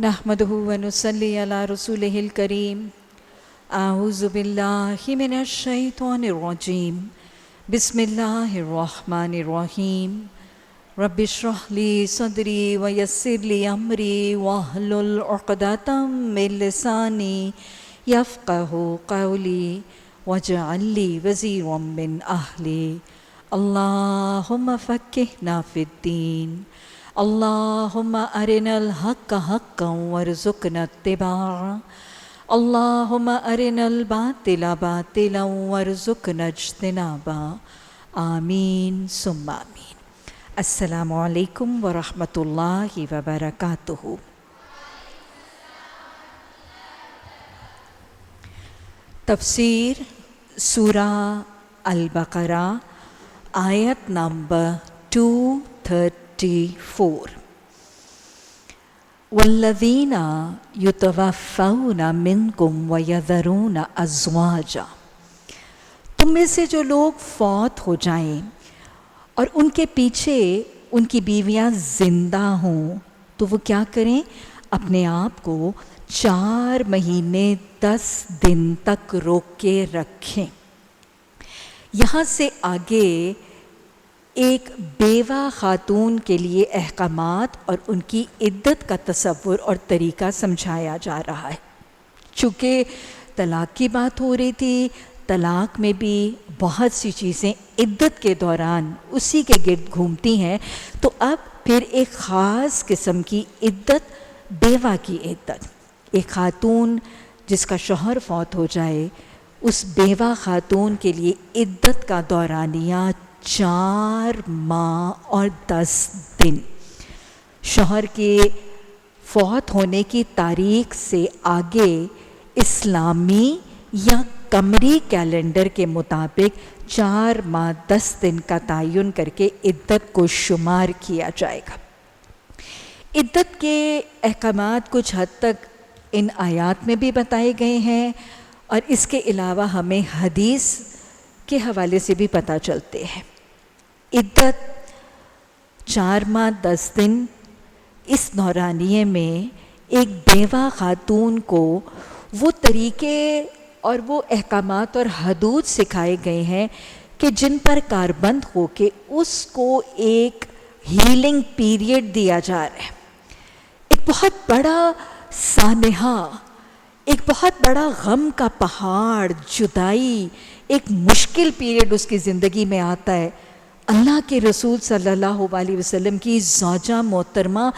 نحمده ونصلي على رسوله الكريم أعوذ بالله من الشيطان الرجيم بسم الله الرحمن الرحيم رب اشرح لي صدري ويسر لي أمري واحلل عقدة من لساني يفقهوا قولي واجعل لي وزيرا من أهلي اللهم فقهنا في الدين اللهم أرنا الحق حقا وارزقنا اتباعه اللهم أرنا الباطل باطلا وارزقنا اجتنابه آمین ثم آمین۔ السلام علیکم ورحمۃ اللہ وبرکاتہ۔ تفسیر سورہ البقرہ آیت نمبر 234۔ والذین یتوفون منکم ویذرون ازواجا، تم میں سے جو لوگ فوت ہو جائیں اور ان کے پیچھے ان کی بیویاں زندہ ہوں تو وہ کیا کریں؟ اپنے آپ کو 4 مہینے 10 دن تک روک کے رکھیں۔ یہاں سے آگے ایک بیوہ خاتون کے لیے احکامات اور ان کی عدت کا تصور اور طریقہ سمجھایا جا رہا ہے۔ چونکہ طلاق کی بات ہو رہی تھی، طلاق میں بھی بہت سی چیزیں عدت کے دوران اسی کے گرد گھومتی ہیں، تو اب پھر ایک خاص قسم کی عدت، بیوہ کی عدت۔ ایک خاتون جس کا شوہر فوت ہو جائے، اس بیوہ خاتون کے لیے عدت کا دورانیہ 4 ماہ اور 10 دن۔ شوہر کے فوت ہونے کی تاریخ سے آگے اسلامی یا قمری کیلنڈر کے مطابق 4 ماہ 10 دن کا تعین کر کے عدت کو شمار کیا جائے گا۔ عدت کے احکامات کچھ حد تک ان آیات میں بھی بتائے گئے ہیں، اور اس کے علاوہ ہمیں حدیث کے حوالے سے بھی پتہ چلتے ہیں۔ عدت 4 ماہ 10 دن، اس دورانیے میں ایک بیوہ خاتون کو وہ طریقے اور وہ احکامات اور حدود سکھائے گئے ہیں کہ جن پر کاربند ہو کے اس کو ایک ہیلنگ پیریڈ دیا جا رہا ہے۔ ایک بہت بڑا سانحہ، ایک بہت بڑا غم کا پہاڑ، جدائی، ایک مشکل پیریڈ اس کی زندگی میں آتا ہے۔ اللہ کے رسول صلی اللہ علیہ وسلم کی زوجہ محترمہ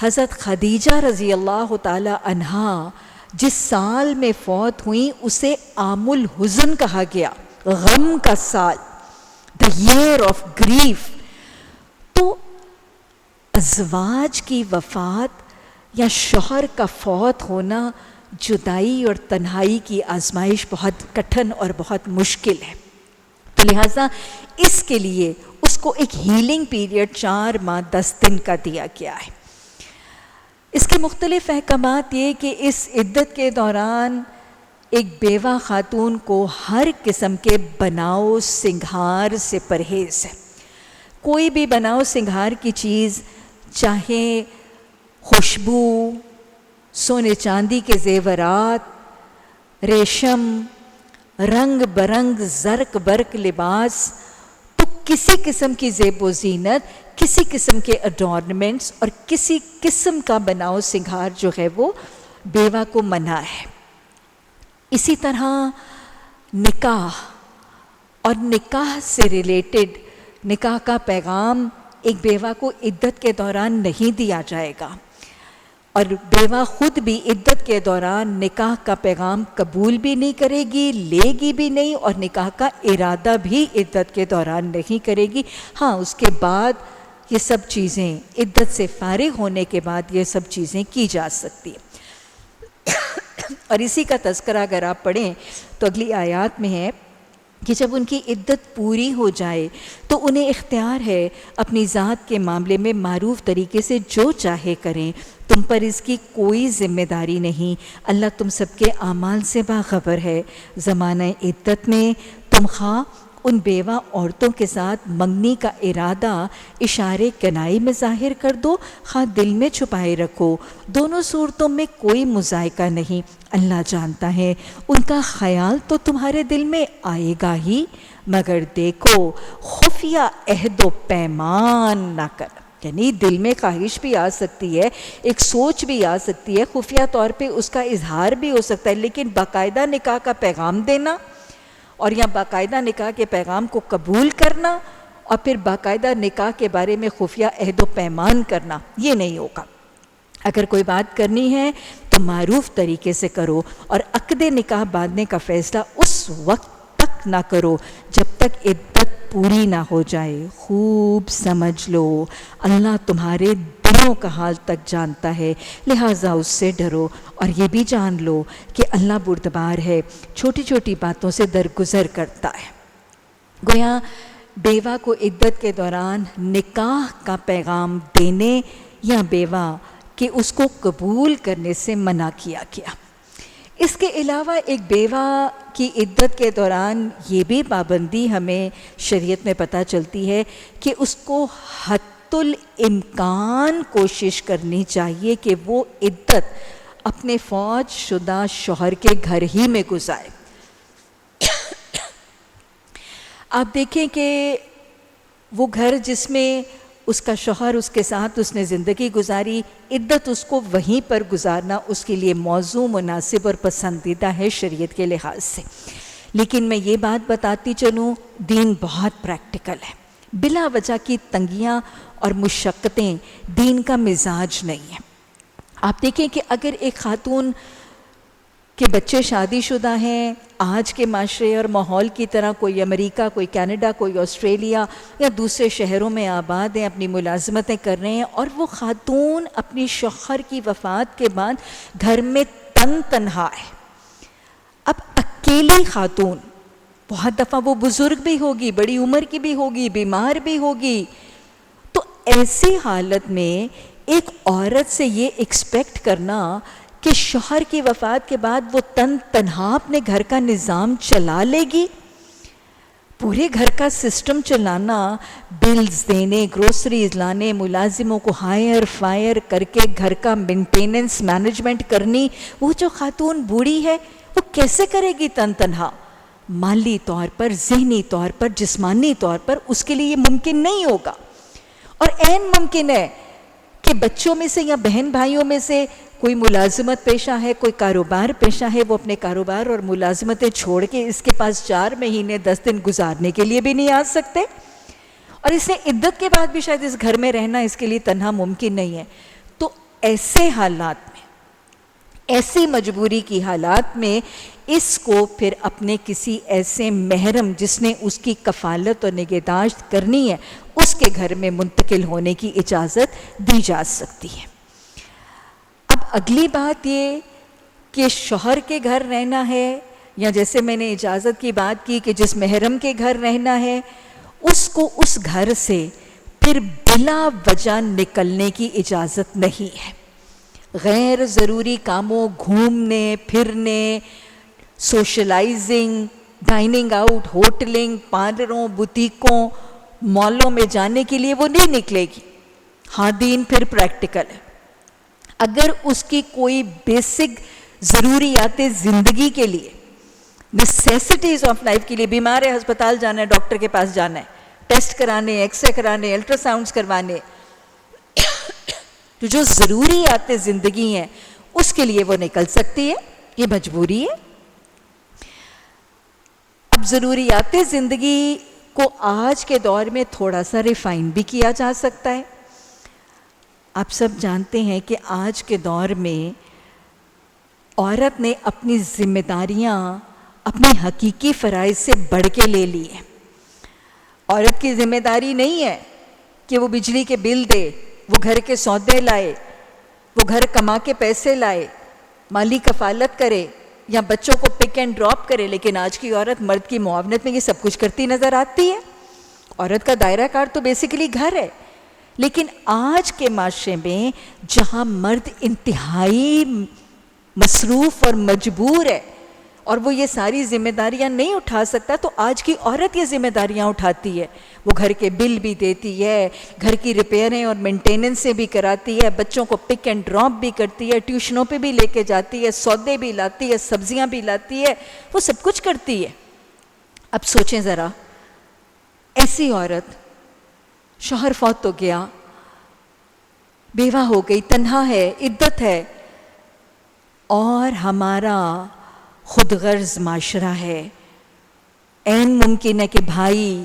حضرت خدیجہ رضی اللہ تعالی عنہا جس سال میں فوت ہوئیں اسے عام الحزن کہا گیا، غم کا سال، the year of grief۔ تو ازواج کی وفات یا شوہر کا فوت ہونا، جدائی اور تنہائی کی آزمائش بہت کٹھن اور بہت مشکل ہے۔ تو لہٰذا اس کے لیے اس کو ایک ہیلنگ پیریڈ 4 ماہ 10 دن کا دیا گیا ہے۔ اس کے مختلف احکامات یہ کہ اس عدت کے دوران ایک بیوہ خاتون کو ہر قسم کے بناؤ سنگھار سے پرہیز ہے۔ کوئی بھی بناؤ سنگھار کی چیز، چاہے خوشبو، سونے چاندی کے زیورات، ریشم، رنگ برنگ زرق برق لباس، تو کسی قسم کی زیب و زینت، کسی قسم کے اڈورنمنٹس اور کسی قسم کا بناؤ سنگھار جو ہے وہ بیوہ کو منع ہے۔ اسی طرح نکاح اور نکاح سے ریلیٹڈ نکاح کا پیغام ایک بیوہ کو عدت کے دوران نہیں دیا جائے گا، اور بیوہ خود بھی عدت کے دوران نکاح کا پیغام قبول بھی نہیں کرے گی، لے گی بھی نہیں، اور نکاح کا ارادہ بھی عدت کے دوران نہیں کرے گی۔ ہاں، اس کے بعد یہ سب چیزیں، عدت سے فارغ ہونے کے بعد یہ سب چیزیں کی جا سکتی ہیں۔ اور اسی کا تذکرہ اگر آپ پڑھیں تو اگلی آیات میں ہے کہ جب ان کی عدت پوری ہو جائے تو انہیں اختیار ہے اپنی ذات کے معاملے میں معروف طریقے سے جو چاہے کریں، تم پر اس کی کوئی ذمہ داری نہیں، اللہ تم سب کے اعمال سے باخبر ہے۔ زمانہ عدت میں تم خواہ ان بیوہ عورتوں کے ساتھ منگنی کا ارادہ اشارے کنائی میں ظاہر کر دو، خواہ دل میں چھپائے رکھو، دونوں صورتوں میں کوئی مذائقہ نہیں، اللہ جانتا ہے ان کا خیال تو تمہارے دل میں آئے گا ہی، مگر دیکھو خفیہ عہد و پیمان نہ کر۔ یعنی دل میں خواہش بھی آ سکتی ہے، ایک سوچ بھی آ سکتی ہے، خفیہ طور پہ اس کا اظہار بھی ہو سکتا ہے، لیکن باقاعدہ نکاح کا پیغام دینا اور یا باقاعدہ نکاح کے پیغام کو قبول کرنا اور پھر باقاعدہ نکاح کے بارے میں خفیہ عہد و پیمان کرنا، یہ نہیں ہوگا۔ اگر کوئی بات کرنی ہے تو معروف طریقے سے کرو، اور عقد نکاح باندھنے کا فیصلہ اس وقت تک نہ کرو جب تک عدت پوری نہ ہو جائے۔ خوب سمجھ لو اللہ تمہارے دلوں کا حال تک جانتا ہے، لہٰذا اس سے ڈرو، اور یہ بھی جان لو کہ اللہ بردبار ہے، چھوٹی چھوٹی باتوں سے درگزر کرتا ہے۔ گویا بیوہ کو عدت کے دوران نکاح کا پیغام دینے یا بیوہ کہ اس کو قبول کرنے سے منع کیا گیا۔ اس کے علاوہ ایک بیوہ کی عدت کے دوران یہ بھی پابندی ہمیں شریعت میں پتہ چلتی ہے کہ اس کو حتی الامکان کوشش کرنی چاہیے کہ وہ عدت اپنے فوت شدہ شوہر کے گھر ہی میں گزارے۔ آپ دیکھیں کہ وہ گھر جس میں اس کا شوہر اس کے ساتھ اس نے زندگی گزاری، عدت اس کو وہیں پر گزارنا اس کے لیے موزوں، مناسب اور پسندیدہ ہے شریعت کے لحاظ سے۔ لیکن میں یہ بات بتاتی چلوں، دین بہت پریکٹیکل ہے، بلا وجہ کی تنگیاں اور مشقتیں دین کا مزاج نہیں ہے۔ آپ دیکھیں کہ اگر ایک خاتون کے بچے شادی شدہ ہیں، آج کے معاشرے اور ماحول کی طرح کوئی امریکہ، کوئی کینیڈا، کوئی آسٹریلیا یا دوسرے شہروں میں آباد ہیں، اپنی ملازمتیں کر رہے ہیں، اور وہ خاتون اپنی شوہر کی وفات کے بعد گھر میں تنہا ہے، اب اکیلی خاتون، بہت دفعہ وہ بزرگ بھی ہوگی، بڑی عمر کی بھی ہوگی، بیمار بھی ہوگی، تو ایسی حالت میں ایک عورت سے یہ ایکسپیکٹ کرنا کہ شوہر کی وفات کے بعد وہ تنہا اپنے گھر کا نظام چلا لے گی، پورے گھر کا سسٹم چلانا، بلز دینے، گروسریز لانے، ملازموں کو ہائر فائر کر کے گھر کا مینٹیننس مینجمنٹ کرنی، وہ جو خاتون بوڑھی ہے وہ کیسے کرے گی تنہا؟ مالی طور پر، ذہنی طور پر، جسمانی طور پر اس کے لیے یہ ممکن نہیں ہوگا۔ اور عین ممکن ہے کہ بچوں میں سے یا بہن بھائیوں میں سے کوئی ملازمت پیشہ ہے، کوئی کاروبار پیشہ ہے، وہ اپنے کاروبار اور ملازمتیں چھوڑ کے اس کے پاس 4 مہینے 10 دن گزارنے کے لیے بھی نہیں آ سکتے، اور اسے عدت کے بعد بھی شاید اس گھر میں رہنا اس کے لیے تنہا ممکن نہیں ہے۔ تو ایسے حالات میں، ایسی مجبوری کی حالات میں اس کو پھر اپنے کسی ایسے محرم جس نے اس کی کفالت اور نگہداشت کرنی ہے اس کے گھر میں منتقل ہونے کی اجازت دی جا سکتی ہے۔ اب اگلی بات یہ کہ شوہر کے گھر رہنا ہے، یا جیسے میں نے اجازت کی بات کی کہ جس محرم کے گھر رہنا ہے اس کو اس گھر سے پھر بلا وجہ نکلنے کی اجازت نہیں ہے۔ غیر ضروری کاموں، گھومنے پھرنے، سوشلائزنگ، ڈائننگ آؤٹ، ہوٹلنگ، پارلروں، بوتیکوں، مالوں میں جانے کے لیے وہ نہیں نکلے گی۔ ہاں دین پھر پریکٹیکل ہے، اگر اس کی کوئی بیسک ضروریات زندگی کے لیے، نیسیسٹیز آف لائف کے لیے، بیمار ہے ہسپتال جانا ہے، ڈاکٹر کے پاس جانا ہے، ٹیسٹ کرانے، ایکس رے کرانے، الٹرا ساؤنڈز کروانے، تو جو ضروریات زندگی ہیں اس کے لیے وہ نکل سکتی ہے، یہ مجبوری ہے۔ اب ضروریات زندگی کو آج کے دور میں تھوڑا سا ریفائن بھی کیا جا سکتا ہے۔ آپ سب جانتے ہیں کہ آج کے دور میں عورت نے اپنی ذمہ داریاں اپنی حقیقی فرائض سے بڑھ کے لے لی ہیں۔ عورت کی ذمہ داری نہیں ہے کہ وہ بجلی کے بل دے، وہ گھر کے سودے لائے، وہ گھر کما کے پیسے لائے، مالی کفالت کرے یا بچوں کو پک اینڈ ڈراپ کرے، لیکن آج کی عورت مرد کی معاونت میں یہ سب کچھ کرتی نظر آتی ہے۔ عورت کا دائرہ کار تو بیسیکلی گھر ہے، لیکن آج کے معاشرے میں جہاں مرد انتہائی مصروف اور مجبور ہے، اور وہ یہ ساری ذمہ داریاں نہیں اٹھا سکتا، تو آج کی عورت یہ ذمہ داریاں اٹھاتی ہے. وہ گھر کے بل بھی دیتی ہے، گھر کی ریپیئریں اور مینٹیننس بھی کراتی ہے، بچوں کو پک اینڈ ڈراپ بھی کرتی ہے، ٹیوشنوں پہ بھی لے کے جاتی ہے، سودے بھی لاتی ہے، سبزیاں بھی لاتی ہے، وہ سب کچھ کرتی ہے. اب سوچیں ذرا، ایسی عورت، شوہر فوت تو گیا، بیوہ ہو گئی، تنہا ہے، عدت ہے، اور ہمارا خود غرض معاشرہ ہے. عین ممکن ہے کہ بھائی،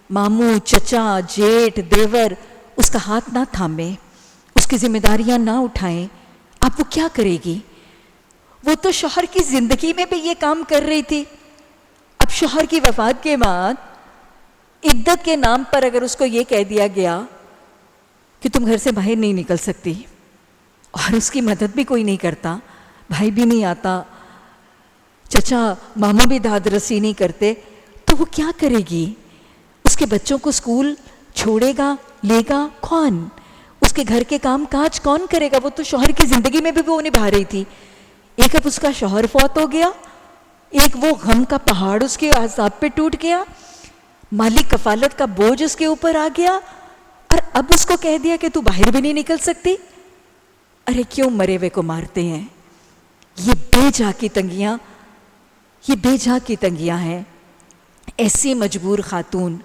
ماموں، چچا، جیٹھ، دیور اس کا ہاتھ نہ تھامے، اس کی ذمہ داریاں نہ اٹھائیں. اب وہ کیا کرے گی؟ وہ تو شوہر کی زندگی میں بھی یہ کام کر رہی تھی. اب شوہر کی وفات کے بعد عدت کے نام پر اگر اس کو یہ کہہ دیا گیا کہ تم گھر سے باہر نہیں نکل سکتی، اور اس کی مدد بھی کوئی نہیں کرتا، بھائی بھی نہیں آتا، چچا ماما بھی داد رسی نہیں کرتے، تو وہ کیا کرے گی؟ اس کے بچوں کو اسکول چھوڑے گا، لے گا کون؟ اس کے گھر کے کام کاج کون کرے گا؟ وہ تو شوہر کی زندگی میں بھی وہ نبھا رہی تھی. ایک اب اس کا شوہر فوت ہو گیا، ایک وہ غم کا پہاڑ اس کے اعصاب پہ ٹوٹ گیا، مالی کفالت کا بوجھ اس کے اوپر آ گیا، اور اب اس کو کہہ دیا کہ تو باہر بھی نہیں نکل سکتی. ارے کیوں مرے ہوئے کو مارتے ہیں؟ یہ بے جا کی تنگیاں ہیں. ایسی مجبور خاتون،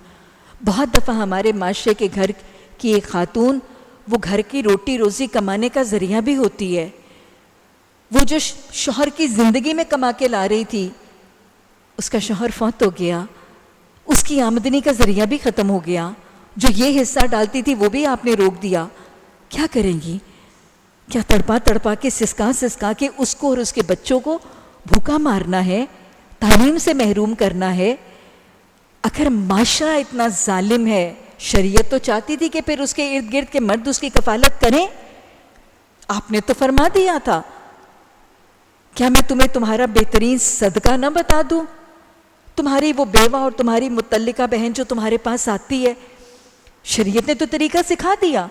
بہت دفعہ ہمارے معاشرے کے گھر کی ایک خاتون، وہ گھر کی روٹی روزی کمانے کا ذریعہ بھی ہوتی ہے. وہ جو شوہر کی زندگی میں کما کے لا رہی تھی، اس کا شوہر فوت ہو گیا، اس کی آمدنی کا ذریعہ بھی ختم ہو گیا. جو یہ حصہ ڈالتی تھی وہ بھی آپ نے روک دیا. کیا کریں گی؟ کیا تڑپا کے سسکا کے اس کو اور اس کے بچوں کو بھوکا مارنا ہے، تعلیم سے محروم کرنا ہے؟ اگر معاشرہ اتنا ظالم ہے، شریعت تو چاہتی تھی کہ پھر اس کے ارد گرد کے مرد اس کی کفالت کریں. آپ نے تو فرما دیا تھا، کیا میں تمہیں تمہارا بہترین صدقہ نہ بتا دوں؟ تمہاری وہ بیوہ اور تمہاری متعلقہ بہن جو تمہارے پاس آتی ہے، شریعت نے تو طریقہ سکھا دیا.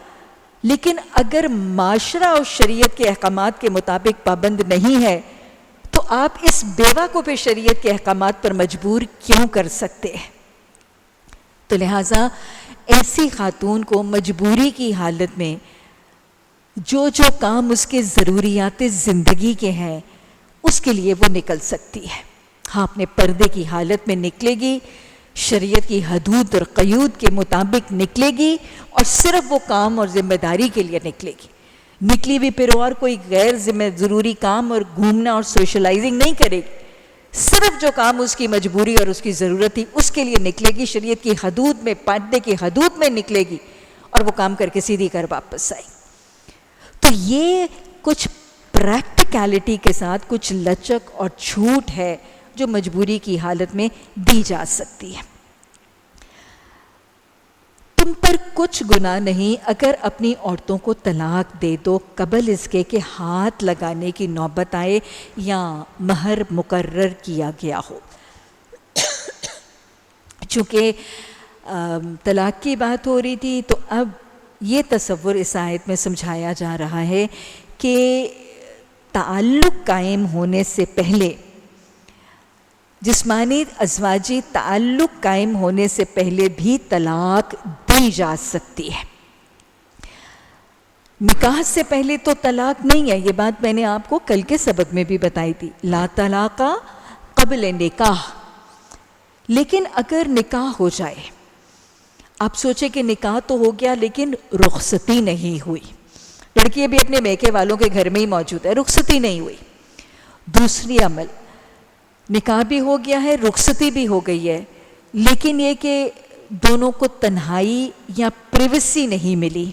لیکن اگر معاشرہ اور شریعت کے احکامات کے مطابق پابند نہیں ہے، تو آپ اس بیوہ کو پھر شریعت کے احکامات پر مجبور کیوں کر سکتے ہیں؟ تو لہٰذا ایسی خاتون کو مجبوری کی حالت میں جو کام اس کے ضروریات زندگی کے ہیں، اس کے لیے وہ نکل سکتی ہے. ہاں، اپنے پردے کی حالت میں نکلے گی، شریعت کی حدود اور قیود کے مطابق نکلے گی، اور صرف وہ کام اور ذمہ داری کے لیے نکلے گی. نکلی بھی پھر اور کوئی غیر ذمہ ضروری کام اور گھومنا اور سوشلائزنگ نہیں کرے گی. صرف جو کام اس کی مجبوری اور اس کی ضرورت تھی اس کے لیے نکلے گی، شریعت کی حدود میں، پردے کی حدود میں نکلے گی، اور وہ کام کر کے سیدھی گھر واپس آئی. تو یہ کچھ پریکٹیکلٹی کے ساتھ کچھ لچک اور چھوٹ ہے جو مجبوری کی حالت میں دی جا سکتی ہے. تم پر کچھ گناہ نہیں اگر اپنی عورتوں کو طلاق دے دو قبل اس کے کہ ہاتھ لگانے کی نوبت آئے یا مہر مقرر کیا گیا ہو. چونکہ طلاق کی بات ہو رہی تھی، تو اب یہ تصور اس آیت میں سمجھایا جا رہا ہے کہ تعلق قائم ہونے سے پہلے، جسمانی ازواجی تعلق قائم ہونے سے پہلے بھی طلاق دی جا سکتی ہے. نکاح سے پہلے تو طلاق نہیں ہے، یہ بات میں نے آپ کو کل کے سبق میں بھی بتائی تھی، لا طلاق قبل نکاح. لیکن اگر نکاح ہو جائے، آپ سوچیں کہ نکاح تو ہو گیا لیکن رخصتی نہیں ہوئی، لڑکی بھی اپنے میکے والوں کے گھر میں ہی موجود ہے، رخصتی نہیں ہوئی. دوسری عمل، نکاح بھی ہو گیا ہے، رخصتی بھی ہو گئی ہے، لیکن یہ کہ دونوں کو تنہائی یا پریویسی نہیں ملی.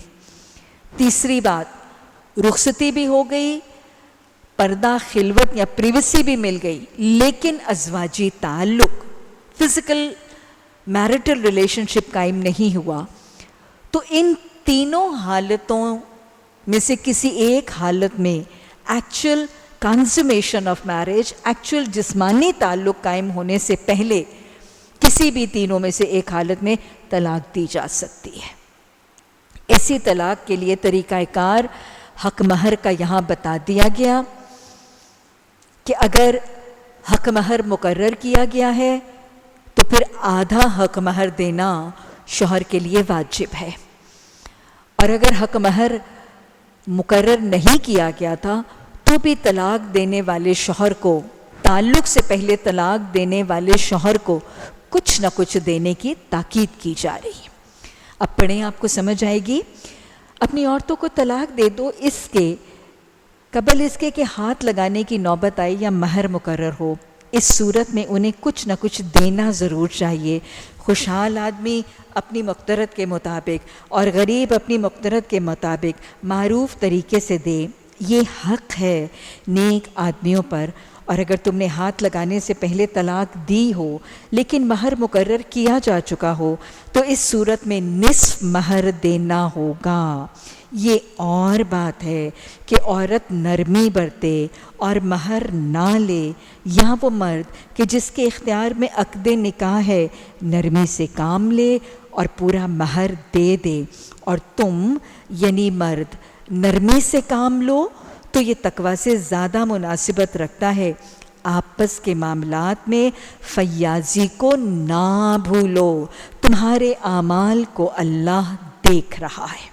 تیسری بات، رخصتی بھی ہو گئی، پردہ، خلوت یا پریویسی بھی مل گئی، لیکن ازواجی تعلق، فزیکل میرٹل ریلیشن شپ قائم نہیں ہوا. تو ان تینوں حالتوں میں سے کسی ایک حالت میں actual consummation of marriage, actual جسمانی تعلق قائم ہونے سے پہلے کسی بھی تینوں میں سے ایک حالت میں طلاق دی جا سکتی ہے. ایسی طلاق کے لیے طریقہ کار حق مہر کا یہاں بتا دیا گیا کہ اگر حق مہر مقرر کیا گیا ہے تو پھر آدھا حق مہر دینا شوہر کے لیے واجب ہے، اور اگر حق مہر مقرر نہیں کیا گیا تھا تو بھی طلاق دینے والے شوہر کو، تعلق سے پہلے طلاق دینے والے شوہر کو کچھ نہ کچھ دینے کی تاکید کی جا رہی ہے۔ اب پڑھیں، آپ کو سمجھ آئے گی۔ اپنی عورتوں کو طلاق دے دو، اس کے قبل اس کے کہ ہاتھ لگانے کی نوبت آئے یا مہر مقرر ہو، اس صورت میں انہیں کچھ نہ کچھ دینا ضرور چاہیے۔ خوشحال آدمی اپنی مقدرت کے مطابق اور غریب اپنی مقدرت کے مطابق معروف طریقے سے دے، یہ حق ہے نیک آدمیوں پر۔ اور اگر تم نے ہاتھ لگانے سے پہلے طلاق دی ہو لیکن مہر مقرر کیا جا چکا ہو تو اس صورت میں نصف مہر دینا ہوگا۔ یہ اور بات ہے کہ عورت نرمی برتے اور مہر نہ لے، یا وہ مرد کہ جس کے اختیار میں عقد نکاح ہے نرمی سے کام لے اور پورا مہر دے دے، اور تم یعنی مرد نرمی سے کام لو تو یہ تقویٰ سے زیادہ مناسبت رکھتا ہے۔ آپس کے معاملات میں فیاضی کو نہ بھولو، تمہارے اعمال کو اللہ دیکھ رہا ہے۔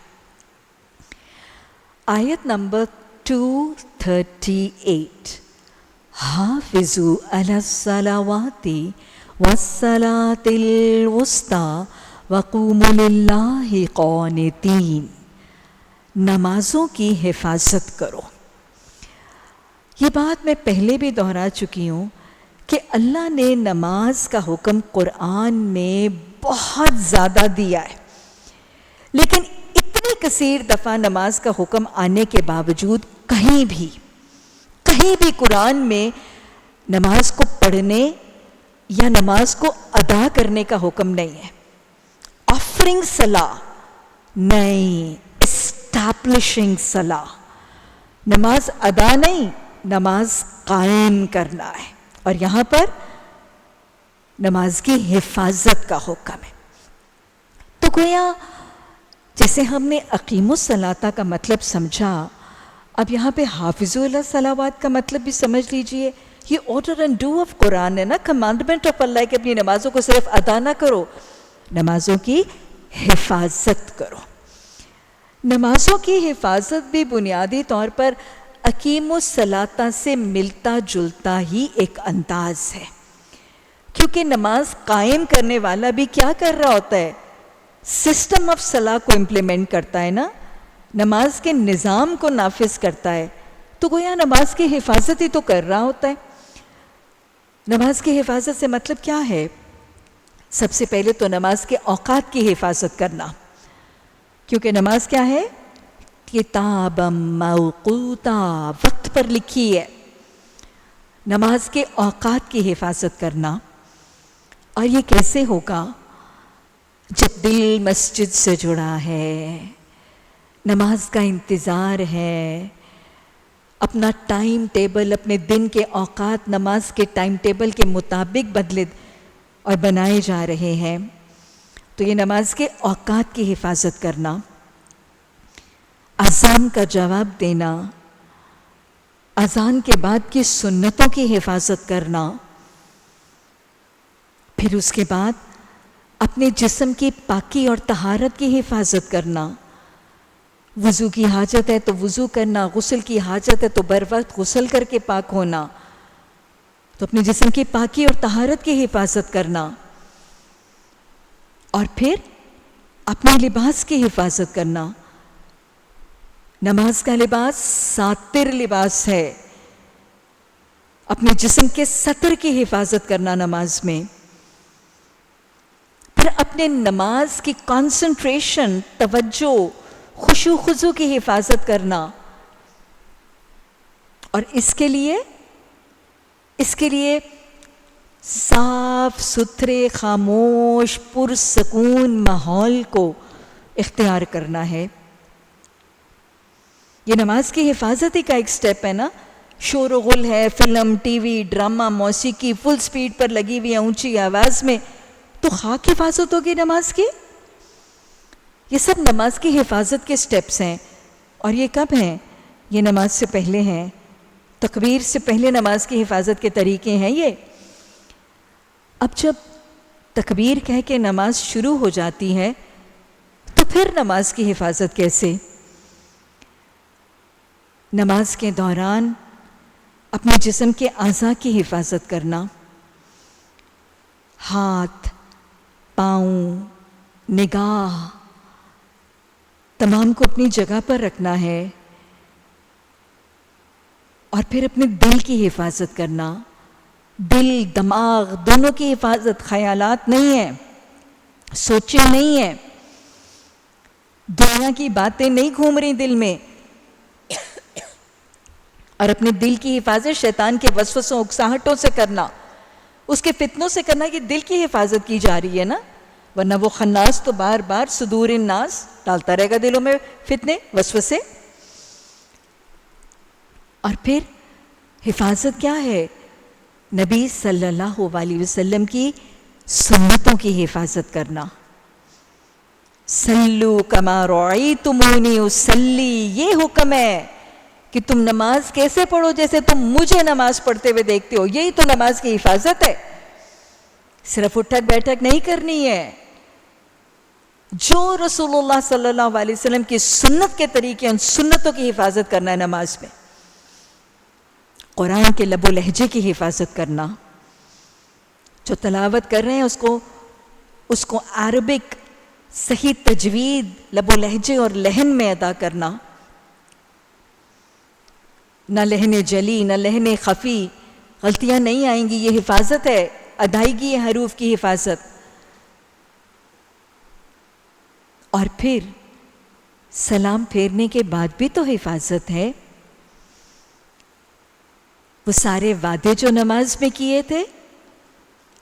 آیت نمبر 238، حافظوا علی الصلوات والصلاۃ الوسطی وقوموا للہ قانتین، نمازوں کی حفاظت کرو۔ یہ بات میں پہلے بھی دہرا چکی ہوں کہ اللہ نے نماز کا حکم قرآن میں بہت زیادہ دیا ہے، لیکن اتنی کثیر دفعہ نماز کا حکم آنے کے باوجود کہیں بھی قرآن میں نماز کو پڑھنے یا نماز کو ادا کرنے کا حکم نہیں ہے۔ آفرنگ صلاح نہیں، اسٹیبلشنگ صلاح، نماز ادا نہیں، نماز قائم کرنا ہے، اور یہاں پر نماز کی حفاظت کا حکم ہے۔ تو گویا جیسے ہم نے اقیموا الصلاۃ کا مطلب سمجھا، اب یہاں پہ حافظوا علی الصلوات کا مطلب بھی سمجھ لیجئے۔ یہ آرڈر اینڈ ڈو آف قرآن ہے نا، کمانڈمنٹ آف اللہ ہے کہ اپنی نمازوں کو صرف ادا نہ کرو، نمازوں کی حفاظت کرو۔ نمازوں کی حفاظت بھی بنیادی طور پر اقیموا الصلاۃ سے ملتا جلتا ہی ایک انداز ہے، کیونکہ نماز قائم کرنے والا بھی کیا کر رہا ہوتا ہے؟ سسٹم آف صلاح کو امپلیمنٹ کرتا ہے نا، نماز کے نظام کو نافذ کرتا ہے، تو گویا نماز کی حفاظت ہی تو کر رہا ہوتا ہے۔ نماز کی حفاظت سے مطلب کیا ہے؟ سب سے پہلے تو نماز کے اوقات کی حفاظت کرنا، کیونکہ نماز کیا ہے؟ کتابا موقوتا، وقت پر لکھی ہے۔ نماز کے اوقات کی حفاظت کرنا، اور یہ کیسے ہوگا؟ جب دل مسجد سے جڑا ہے، نماز کا انتظار ہے، اپنا ٹائم ٹیبل، اپنے دن کے اوقات نماز کے ٹائم ٹیبل کے مطابق بدلے اور بنائے جا رہے ہیں، تو یہ نماز کے اوقات کی حفاظت کرنا، اذان کا جواب دینا، اذان کے بعد کی سنتوں کی حفاظت کرنا، پھر اس کے بعد اپنے جسم کی پاکی اور طہارت کی حفاظت کرنا۔ وضو کی حاجت ہے تو وضو کرنا، غسل کی حاجت ہے تو بر وقت غسل کر کے پاک ہونا، تو اپنے جسم کی پاکی اور طہارت کی حفاظت کرنا، اور پھر اپنے لباس کی حفاظت کرنا۔ نماز کا لباس ساتر لباس ہے، اپنے جسم کے ستر کی حفاظت کرنا نماز میں، پھر اپنے نماز کی کانسنٹریشن، توجہ، خشوع خضوع کی حفاظت کرنا، اور اس کے لیے صاف ستھرے، خاموش، پرسکون ماحول کو اختیار کرنا ہے۔ یہ نماز کی حفاظت ہی کا ایک سٹیپ ہے نا۔ شور و غل ہے، فلم، ٹی وی، ڈرامہ، موسیقی فل سپیڈ پر لگی ہوئی ہے اونچی آواز میں، تو خاک حفاظت ہوگی نماز کی؟ یہ سب نماز کی حفاظت کے سٹیپس ہیں، اور یہ کب ہیں؟ یہ نماز سے پہلے ہیں، تکبیر سے پہلے نماز کی حفاظت کے طریقے ہیں یہ. اب جب تکبیر کہہ کے نماز شروع ہو جاتی ہے تو پھر نماز کی حفاظت کیسے؟ نماز کے دوران اپنے جسم کے اعضاء کی حفاظت کرنا، ہاتھ، پاؤں، نگاہ، تمام کو اپنی جگہ پر رکھنا ہے. اور پھر اپنے دل کی حفاظت کرنا، دل دماغ دونوں کی حفاظت. خیالات نہیں ہیں، سوچیں نہیں ہیں، دنیا کی باتیں نہیں گھوم رہی دل میں. اور اپنے دل کی حفاظت شیطان کے وسوسوں اکساہٹوں سے کرنا، اس کے فتنوں سے کرنا. کہ دل کی حفاظت کی جا رہی ہے نا، ورنہ وہ خناس تو بار بار صدور الناس ڈالتا رہے گا دلوں میں فتنے وسوسے. اور پھر حفاظت کیا ہے؟ نبی صلی اللہ علیہ وسلم کی سنتوں کی حفاظت کرنا. صلو کما رأیتمونی اصلی، یہ حکم ہے کہ تم نماز کیسے پڑھو جیسے تم مجھے نماز پڑھتے ہوئے دیکھتے ہو. یہی تو نماز کی حفاظت ہے. صرف اٹھک بیٹھک نہیں کرنی ہے. جو رسول اللہ صلی اللہ علیہ وسلم کی سنت کے طریقے، ان سنتوں کی حفاظت کرنا ہے نماز میں. قرآن کے لب و لہجے کی حفاظت کرنا، جو تلاوت کر رہے ہیں اس کو عربک صحیح تجوید لب و لہجے اور لہن میں ادا کرنا. نہ لہن جلی نہ لہن خفی، غلطیاں نہیں آئیں گی. یہ حفاظت ہے، ادائیگی ہے حروف کی حفاظت. اور پھر سلام پھیرنے کے بعد بھی تو حفاظت ہے. وہ سارے وعدے جو نماز میں کیے تھے،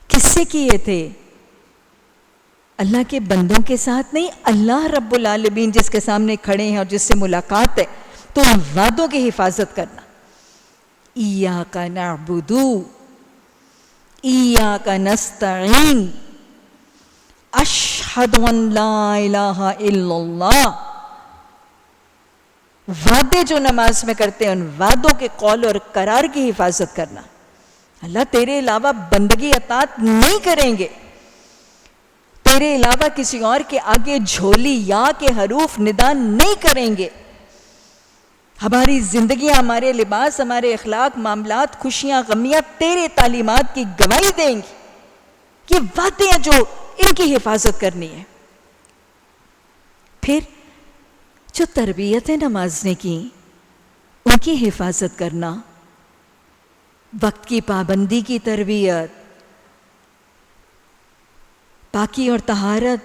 کس سے کیے تھے؟ اللہ کے بندوں کے ساتھ نہیں، اللہ رب العالمین جس کے سامنے کھڑے ہیں اور جس سے ملاقات ہے. تو ان وعدوں کی حفاظت کرنا. ایاک نعبد ایاک نستعین اشہد ان لا الہ الا اللہ. وعدے جو نماز میں کرتے ہیں، ان وعدوں کے قول اور قرار کی حفاظت کرنا. اللہ تیرے علاوہ بندگی اطاعت نہیں کریں گے، تیرے علاوہ کسی اور کے آگے جھولی یا کے حروف ندا نہیں کریں گے. ہماری زندگیاں، ہمارے لباس، ہمارے اخلاق، معاملات، خوشیاں، غمیاں تیرے تعلیمات کی گواہی دیں گی. یہ وعدے ہیں جو ان کی حفاظت کرنی ہے. پھر جو تربیت ہے نماز نے کی، ان کی حفاظت کرنا. وقت کی پابندی کی تربیت، پاکی اور طہارت،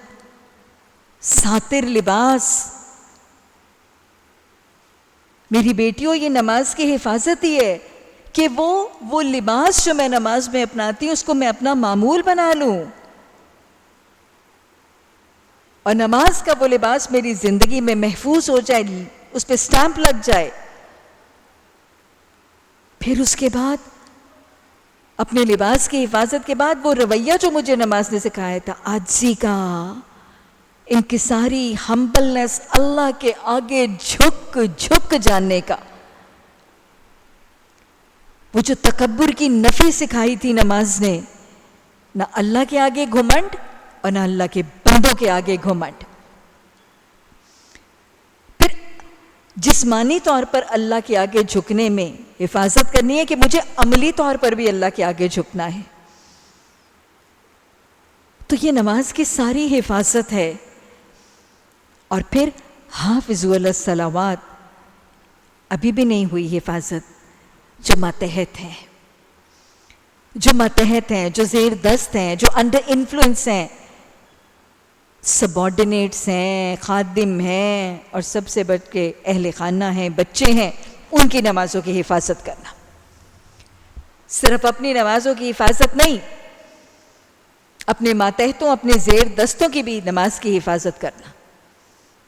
ساتر لباس. میری بیٹیوں، یہ نماز کی حفاظت ہی ہے کہ وہ لباس جو میں نماز میں اپناتی ہوں اس کو میں اپنا معمول بنا لوں، اور نماز کا وہ لباس میری زندگی میں محفوظ ہو جائے، اس پہ سٹیمپ لگ جائے. پھر اس کے بعد اپنے لباس کی حفاظت کے بعد وہ رویہ جو مجھے نماز نے سکھایا تھا، عاجزی کا، انکساری، ہمبلنس، اللہ کے آگے جھک جھک جاننے کا. وہ جو تکبر کی نفی سکھائی تھی نماز نے، نہ اللہ کے آگے گھمنڈ اور نہ اللہ کے بندوں کے آگے گھمنڈ. پھر جسمانی طور پر اللہ کے آگے جھکنے میں حفاظت کرنی ہے کہ مجھے عملی طور پر بھی اللہ کے آگے جھکنا ہے. تو یہ نماز کی ساری حفاظت ہے. اور پھر حافظوا علی الصلوات، ابھی بھی نہیں ہوئی حفاظت. جو ماتحت ہیں، جو ماتحت ہیں، جو زیر دست ہیں، جو انڈر انفلوئنس ہیں، سبارڈینیٹس ہیں، خادم ہیں، اور سب سے بڑھ کے اہل خانہ ہیں، بچے ہیں، ان کی نمازوں کی حفاظت کرنا. صرف اپنی نمازوں کی حفاظت نہیں، اپنے ماتحتوں، اپنے زیر دستوں کی بھی نماز کی حفاظت کرنا.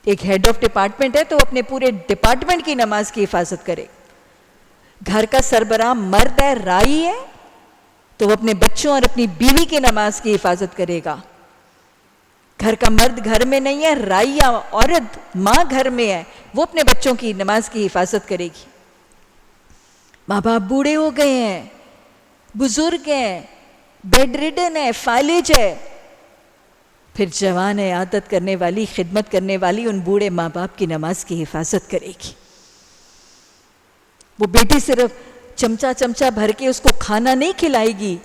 ایک ہیڈ آف ڈپارٹمنٹ ہے تو اپنے پورے ڈپارٹمنٹ کی نماز کی حفاظت کرے. گھر کا سربراہ مرد ہے، رائی ہے، تو وہ اپنے بچوں اور اپنی بیوی کی نماز کی حفاظت کرے گا. گھر کا مرد گھر میں نہیں ہے، رائی یا عورت ماں گھر میں ہے، وہ اپنے بچوں کی نماز کی حفاظت کرے گی. ماں باپ بوڑھے ہو گئے ہیں، بزرگ ہیں، بیڈ ریڈن ہے، فالج ہے، پھر جوان ہے، عادت کرنے والی، خدمت کرنے والی ان بوڑھے ماں باپ کی نماز کی حفاظت کرے گی۔ وہ بیٹی صرف چمچہ بھر کے اس کو کھانا نہیں کھلائے گی،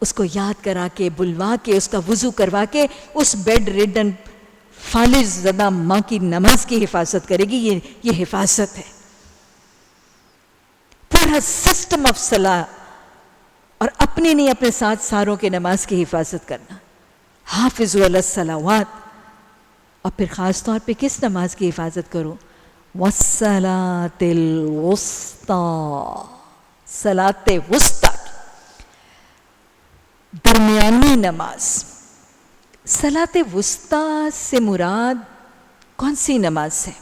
اس کو یاد کرا کے، بلوا کے، اس کا وضو کروا کے اس بیڈ ریڈن فالج زدہ ماں کی نماز کی حفاظت کرے گی۔ یہ حفاظت ہے۔ پورا سسٹم آف صلاح، اور اپنی نہیں، اپنے ساتھ ساروں کے نماز کی حفاظت کرنا۔ حافظوا علی الصلوات، اور پھر خاص طور پہ کس نماز کی حفاظت کرو؟ والصلاۃ الوسطیٰ، صلاۃ وسطیٰ، درمیانی نماز۔ صلاۃ وسطیٰ سے مراد کون سی نماز ہے؟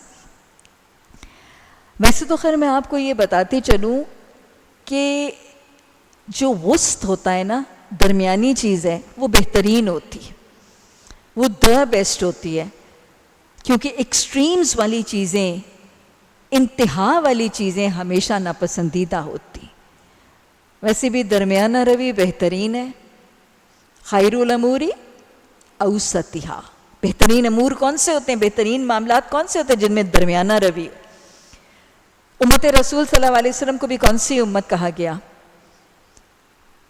ویسے تو خیر میں آپ کو یہ بتاتی چلوں کہ جو وسط ہوتا ہے نا، درمیانی چیز ہے، وہ بہترین ہوتی ہے، وہ دا بیسٹ ہوتی ہے، کیونکہ ایکسٹریمز والی چیزیں، انتہا والی چیزیں ہمیشہ ناپسندیدہ ہوتی۔ ویسے بھی درمیانہ روی بہترین ہے۔ خیر الامور اوسطھا، بہترین امور کون سے ہوتے ہیں، بہترین معاملات کون سے ہوتے ہیں؟ جن میں درمیانہ روی۔ امت رسول صلی اللہ علیہ وسلم کو بھی کون سی امت کہا گیا؟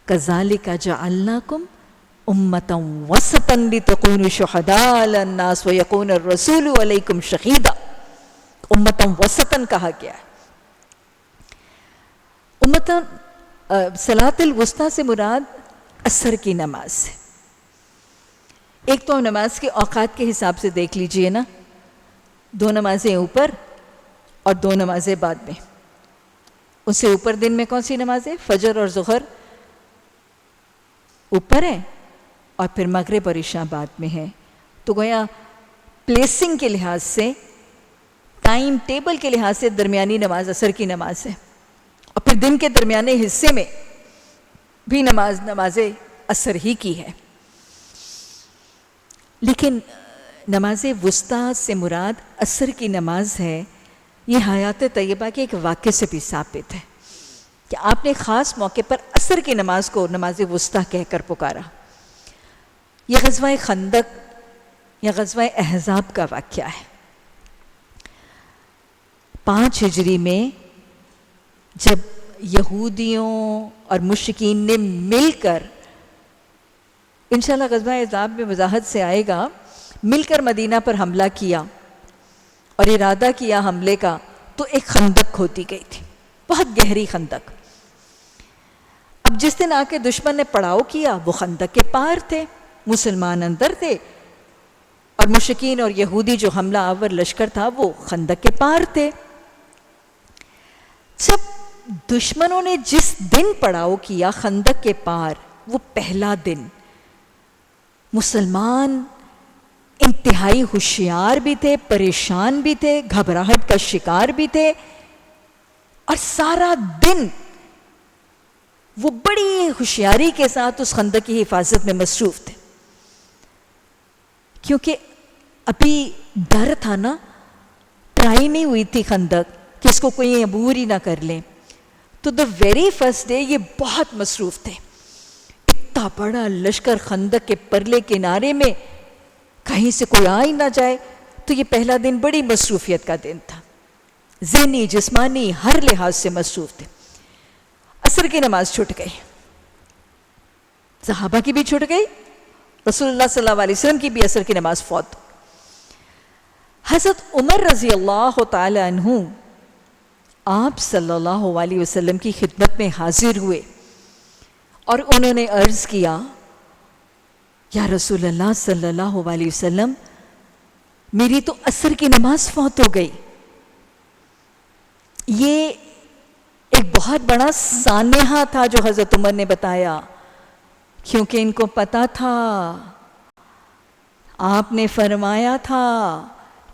کذالک جعلناکم امۃ وسطا لتکونوا شہداء علی الناس ویکون الرسول علیکم شہیدا۔ امۃ وسطا کہا گیا ہے۔ صلاۃ الوسطیٰ سے مراد عصر کی نماز ہے۔ ایک تو نماز کے اوقات کے حساب سے دیکھ لیجئے نا، 2 نمازیں اوپر اور 2 نمازیں بعد میں۔ اس سے اوپر دن میں کون سی نمازیں؟ فجر اور ظہر اوپر ہے، اور پھر مغرب اور عشاء بعد میں ہے۔ تو گویا پلیسنگ کے لحاظ سے، ٹائم ٹیبل کے لحاظ سے درمیانی نماز عصر کی نماز ہے، اور پھر دن کے درمیانے حصے میں بھی نماز عصر ہی کی ہے۔ لیکن نماز وسطیٰ سے مراد عصر کی نماز ہے، یہ حیات طیبہ کے ایک واقعے سے بھی ثابت ہے کہ آپ نے خاص موقع پر عصر کی نماز کو نماز وسطیٰ کہہ کر پکارا۔ یہ غزوہ خندق یا غزوہ احزاب کا واقعہ ہے۔ 5 ہجری میں جب یہودیوں اور مشرکین نے مل کر، انشاءاللہ غزوہ احزاب میں وضاحت سے آئے گا، مل کر مدینہ پر حملہ کیا اور ارادہ کیا حملے کا، تو ایک خندق کھودی گئی تھی، بہت گہری خندق۔ اب جس دن آ کے دشمن نے پڑاؤ کیا، وہ خندق کے پار تھے، مسلمان اندر تھے، اور مشرکین اور یہودی جو حملہ آور لشکر تھا وہ خندق کے پار تھے۔ جب دشمنوں نے جس دن پڑاؤ کیا خندق کے پار، وہ پہلا دن، مسلمان انتہائی ہوشیار بھی تھے، پریشان بھی تھے، گھبراہٹ کا شکار بھی تھے، اور سارا دن وہ بڑی ہوشیاری کے ساتھ اس خندق کی حفاظت میں مصروف تھے، کیونکہ ابھی ڈر تھا نا، ٹرائی نہیں ہوئی تھی خندق کہ اس کو کوئی عبور ہی نہ کر لیں۔ تو the very first day یہ بہت مصروف تھے، اتنا بڑا لشکر خندق کے پرلے کنارے میں، کہیں سے کوئی آ ہی نہ جائے۔ تو یہ پہلا دن بڑی مصروفیت کا دن تھا، ذہنی جسمانی ہر لحاظ سے مصروف تھے۔ عصر کی نماز چھوٹ گئی، صحابہ کی بھی چھوٹ گئی، رسول اللہ صلی اللہ علیہ وسلم کی بھی عصر کی نماز فوت۔ حضرت عمر رضی اللہ تعالی عنہ آپ صلی اللہ علیہ وسلم کی خدمت میں حاضر ہوئے اور انہوں نے عرض کیا، یا رسول اللہ صلی اللہ علیہ وسلم، میری تو عصر کی نماز فوت ہو گئی۔ یہ ایک بہت بڑا سانحہ تھا جو حضرت عمر نے بتایا، کیونکہ ان کو پتا تھا، آپ نے فرمایا تھا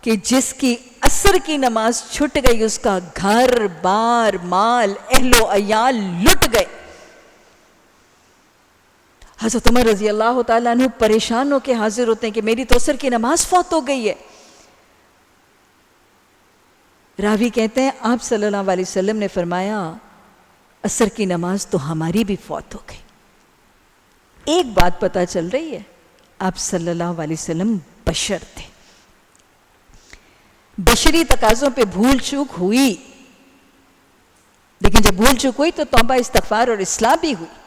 کہ جس کی عصر کی نماز چھٹ گئی اس کا گھر بار مال اہل و عیال لٹ گئے۔ حضرت عمر رضی اللہ تعالیٰ عنہ پریشان ہو کے حاضر ہوتے ہیں کہ میری تو عصر کی نماز فوت ہو گئی ہے۔ راوی کہتے ہیں آپ صلی اللہ علیہ وسلم نے فرمایا، عصر کی نماز تو ہماری بھی فوت ہو گئی. ایک بات پتہ چل رہی ہے، آپ صلی اللہ علیہ وسلم بشر تھے. بشری تقاضوں پہ بھول چوک ہوئی، لیکن جب بھول چوک ہوئی تو توبہ استغفار اور اصلاح بھی ہوئی.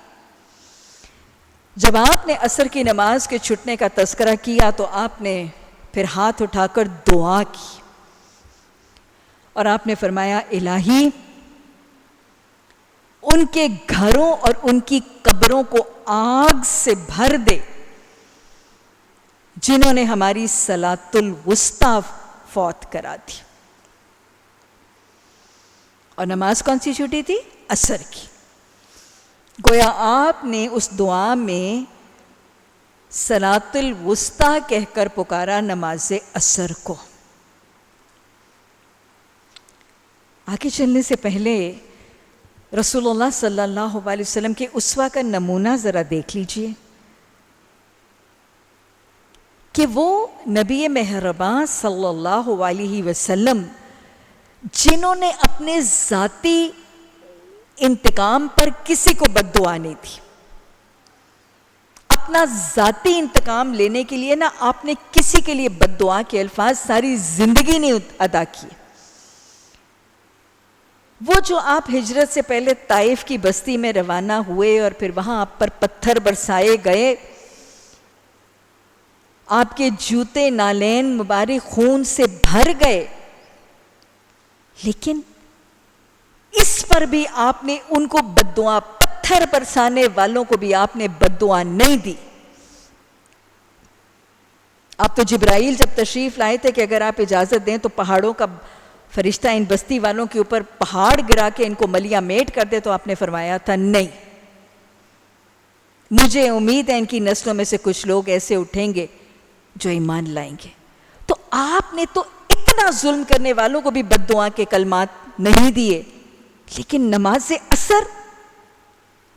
جب آپ نے عصر کی نماز کے چھٹنے کا تذکرہ کیا تو آپ نے پھر ہاتھ اٹھا کر دعا کی اور آپ نے فرمایا الہی ان کے گھروں اور ان کی قبروں کو آگ سے بھر دے جنہوں نے ہماری صلاۃ الوسطیٰ فوت کرا دی. اور نماز کون سی چھوٹی تھی؟ عصر کی. گویا آپ نے اس دعا میں صلاۃ الوسطیٰ کہہ کر پکارا نماز عصر کو. آگے چلنے سے پہلے رسول اللہ صلی اللہ علیہ وسلم کے اسوہ کا نمونہ ذرا دیکھ لیجئے کہ وہ نبی مہربان صلی اللہ علیہ وسلم جنہوں نے اپنے ذاتی انتقام پر کسی کو بد دعا نہیں دی. اپنا ذاتی انتقام لینے کے لیے نا آپ نے کسی کے لیے بد دعا کے الفاظ ساری زندگی نہیں ادا کیے. وہ جو آپ ہجرت سے پہلے طائف کی بستی میں روانہ ہوئے اور پھر وہاں آپ پر پتھر برسائے گئے، آپ کے جوتے نالین مبارک خون سے بھر گئے، لیکن اس پر بھی آپ نے ان کو بد دعا، پتھر برسانے والوں کو بھی آپ نے بد دعا نہیں دی. آپ تو جبرائیل جب تشریف لائے تھے کہ اگر آپ اجازت دیں تو پہاڑوں کا فرشتہ ان بستی والوں کے اوپر پہاڑ گرا کے ان کو ملیہ میٹ کر دے، تو آپ نے فرمایا تھا نہیں، مجھے امید ہے ان کی نسلوں میں سے کچھ لوگ ایسے اٹھیں گے جو ایمان لائیں گے. تو آپ نے تو اتنا ظلم کرنے والوں کو بھی بد دعا کے کلمات نہیں دیے، لیکن نماز عصر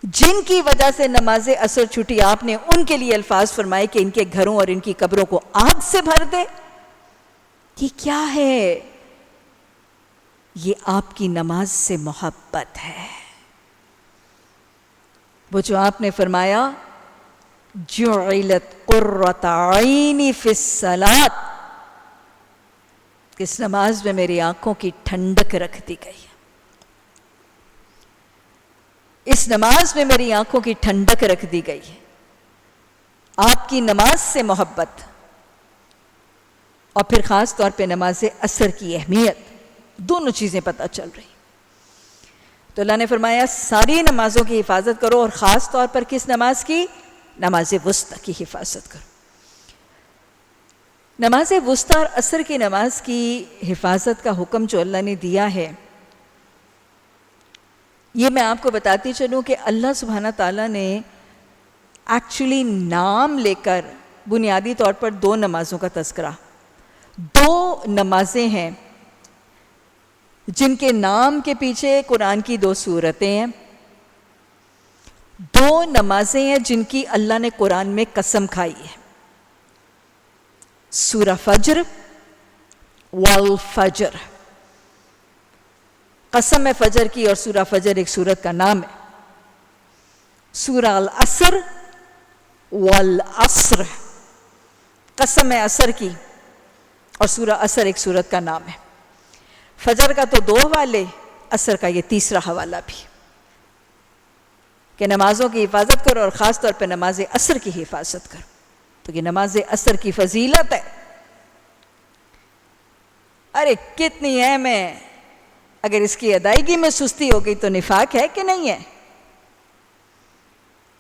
جن کی وجہ سے نماز عصر چھٹی، آپ نے ان کے لیے الفاظ فرمائے کہ ان کے گھروں اور ان کی قبروں کو آگ سے بھر دے. یہ کیا ہے؟ یہ آپ کی نماز سے محبت ہے. وہ جو آپ نے فرمایا جعلت قرۃ عینی فی الصلاۃ، اس نماز میں میری آنکھوں کی ٹھنڈک رکھ دی گئی ہے. اس نماز میں میری آنکھوں کی ٹھنڈک رکھ دی گئی ہے. آپ کی نماز سے محبت اور پھر خاص طور پہ نماز عصر کی اہمیت، دونوں چیزیں پتہ چل رہی. تو اللہ نے فرمایا ساری نمازوں کی حفاظت کرو، اور خاص طور پر کس نماز کی؟ نماز وسطیٰ کی حفاظت کرو. نماز وسطیٰ اور عصر کی نماز کی حفاظت کا حکم جو اللہ نے دیا ہے، یہ میں آپ کو بتاتی چلوں کہ اللہ سبحانہ تعالیٰ نے ایکچولی نام لے کر بنیادی طور پر دو نمازوں کا تذکرہ، دو نمازیں ہیں جن کے نام کے پیچھے قرآن کی دو سورتیں ہیں، دو نمازیں ہیں جن کی اللہ نے قرآن میں قسم کھائی ہے، سورہ فجر والفجر. قسم ہے فجر کی، اور سورہ فجر ایک سورت کا نام ہے. سورہ العصر والعصر، قسم ہے عصر کی، اور سورہ عصر ایک سورت کا نام ہے. فجر کا تو دو حوالے، عصر کا یہ تیسرا حوالہ بھی، کہ نمازوں کی حفاظت کرو اور خاص طور پہ نماز عصر کی حفاظت کرو. تو یہ نماز عصر کی فضیلت ہے. ارے کتنی اہم ہے، اگر اس کی ادائیگی میں سستی ہو گئی تو نفاق ہے کہ نہیں ہے؟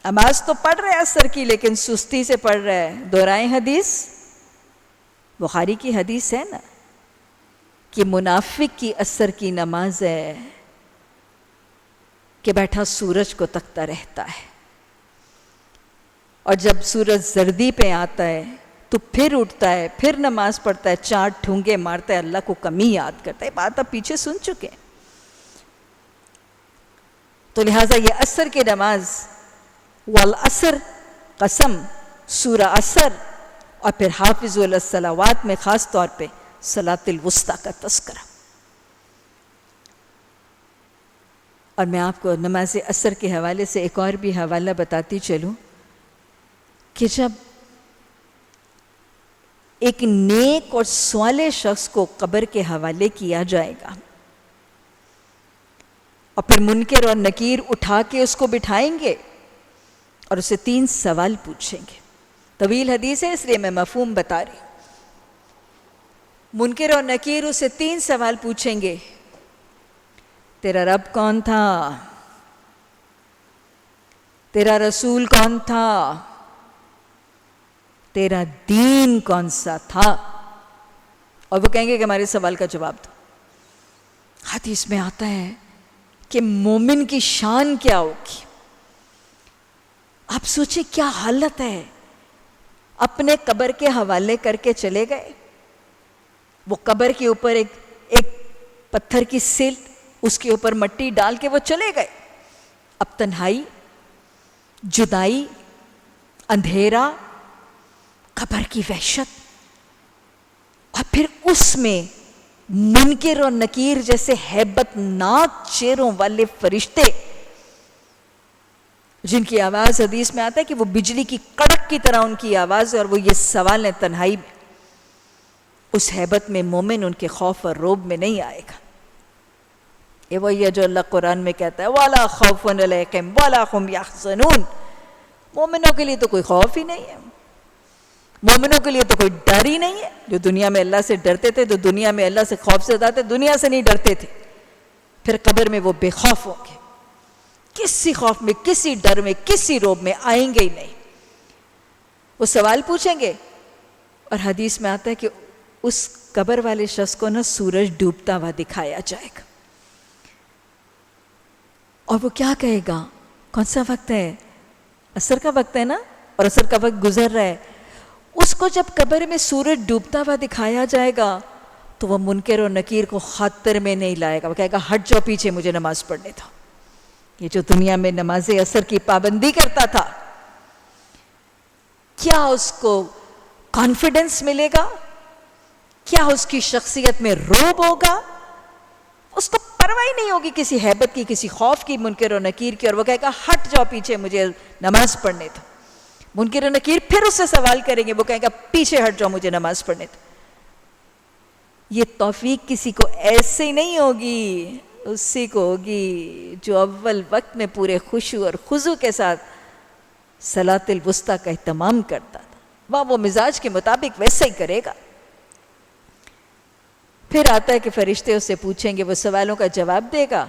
نماز تو پڑھ رہے عصر کی لیکن سستی سے پڑھ رہے ہے. دہرائیں حدیث، بخاری کی حدیث ہے نا کہ منافق کی عصر کی نماز ہے کہ بیٹھا سورج کو تکتا رہتا ہے، اور جب سورج زردی پہ آتا ہے تو پھر اٹھتا ہے، پھر نماز پڑھتا ہے، 4 ٹھونگے مارتا ہے، اللہ کو کمی یاد کرتا ہے. بات آپ پیچھے سن چکے ہیں. تو لہٰذا یہ عصر کی نماز، والعصر قسم، سورہ عصر، اور پھر حافظوا علی الصلوات میں خاص طور پہ صلاۃ الوسطیٰ کا تذکرہ. اور میں آپ کو نماز عصر کے حوالے سے ایک اور بھی حوالہ بتاتی چلوں کہ جب ایک نیک اور صالح شخص کو قبر کے حوالے کیا جائے گا اور پھر منکر اور نکیر اٹھا کے اس کو بٹھائیں گے اور اسے 3 سوال پوچھیں گے. طویل حدیث ہے اس لیے میں مفہوم بتا رہی ہوں. منکر اور نکیر اسے 3 سوال پوچھیں گے. تیرا رب کون تھا؟ تیرا رسول کون تھا؟ تیرا دین کون سا تھا؟ اور وہ کہیں گے کہ ہمارے سوال کا جواب دو. حدیث میں آتا ہے کہ مومن کی شان کیا ہوگی. آپ سوچیں کیا حالت ہے. اپنے قبر کے حوالے کر کے چلے گئے. وہ قبر کے اوپر ایک پتھر کی سلٹ، اس کے اوپر مٹی ڈال کے وہ چلے گئے. اب تنہائی، جدائی، اندھیرا، قبر کی وحشت، اور پھر اس میں منکر اور نکیر جیسے ہیبت ناک چہروں والے فرشتے جن کی آواز حدیث میں آتا ہے کہ وہ بجلی کی کڑک کی طرح ان کی آواز ہے، اور وہ یہ سوال ہے تنہائی میں. اس ہیبت میں مومن ان کے خوف اور روب میں نہیں آئے گا. یہ وہی ہے جو اللہ قرآن میں کہتا ہے وَلَا خَوْفٌ عَلَيْهِمْ وَلَا هُمْ يَحْزَنُونَ. مومنوں کے لیے تو کوئی خوف ہی نہیں ہے، مومنوں کے لیے تو کوئی ڈر ہی نہیں ہے. جو دنیا میں اللہ سے ڈرتے تھے، جو دنیا میں اللہ سے خوف سے زیادہ دنیا سے نہیں ڈرتے تھے، پھر قبر میں وہ بے خوف ہوں گے. کسی خوف میں، کسی ڈر میں، کسی روب میں آئیں گے ہی نہیں. وہ سوال پوچھیں گے، اور حدیث میں آتا ہے کہ اس قبر والے شخص کو نا سورج ڈوبتا ہوا دکھایا جائے گا. اور وہ کیا کہے گا؟ کون سا وقت ہے؟ عصر کا وقت ہے نا، اور عصر کا وقت گزر رہا ہے. اس کو جب قبر میں سورج ڈوبتا ہوا دکھایا جائے گا تو وہ منکر اور نکیر کو خاطر میں نہیں لائے گا. وہ کہے گا ہٹ جاؤ پیچھے، مجھے نماز پڑھنے تھا. یہ جو دنیا میں نماز عصر کی پابندی کرتا تھا، کیا اس کو کانفیڈنس ملے گا؟ کیا اس کی شخصیت میں روب ہوگا؟ اس کو پرواہ ہی نہیں ہوگی کسی ہیبت کی، کسی خوف کی منکر و نکیر کی. اور وہ کہے گا ہٹ جاؤ پیچھے، مجھے نماز پڑھنے تھا. منکر و نکیر پھر اس سے سوال کریں گے، وہ کہیں گا پیچھے ہٹ جاؤ، مجھے نماز پڑھنے تھا. یہ توفیق کسی کو ایسے ہی نہیں ہوگی، اسی کو ہوگی جو اول وقت میں پورے خشوع اور خضوع کے ساتھ صلاۃ الوسطیٰ کا اہتمام کرتا تھا. وہ مزاج کے مطابق ویسا ہی کرے گا. پھر آتا ہے کہ فرشتے اس سے پوچھیں گے، وہ سوالوں کا جواب دے گا،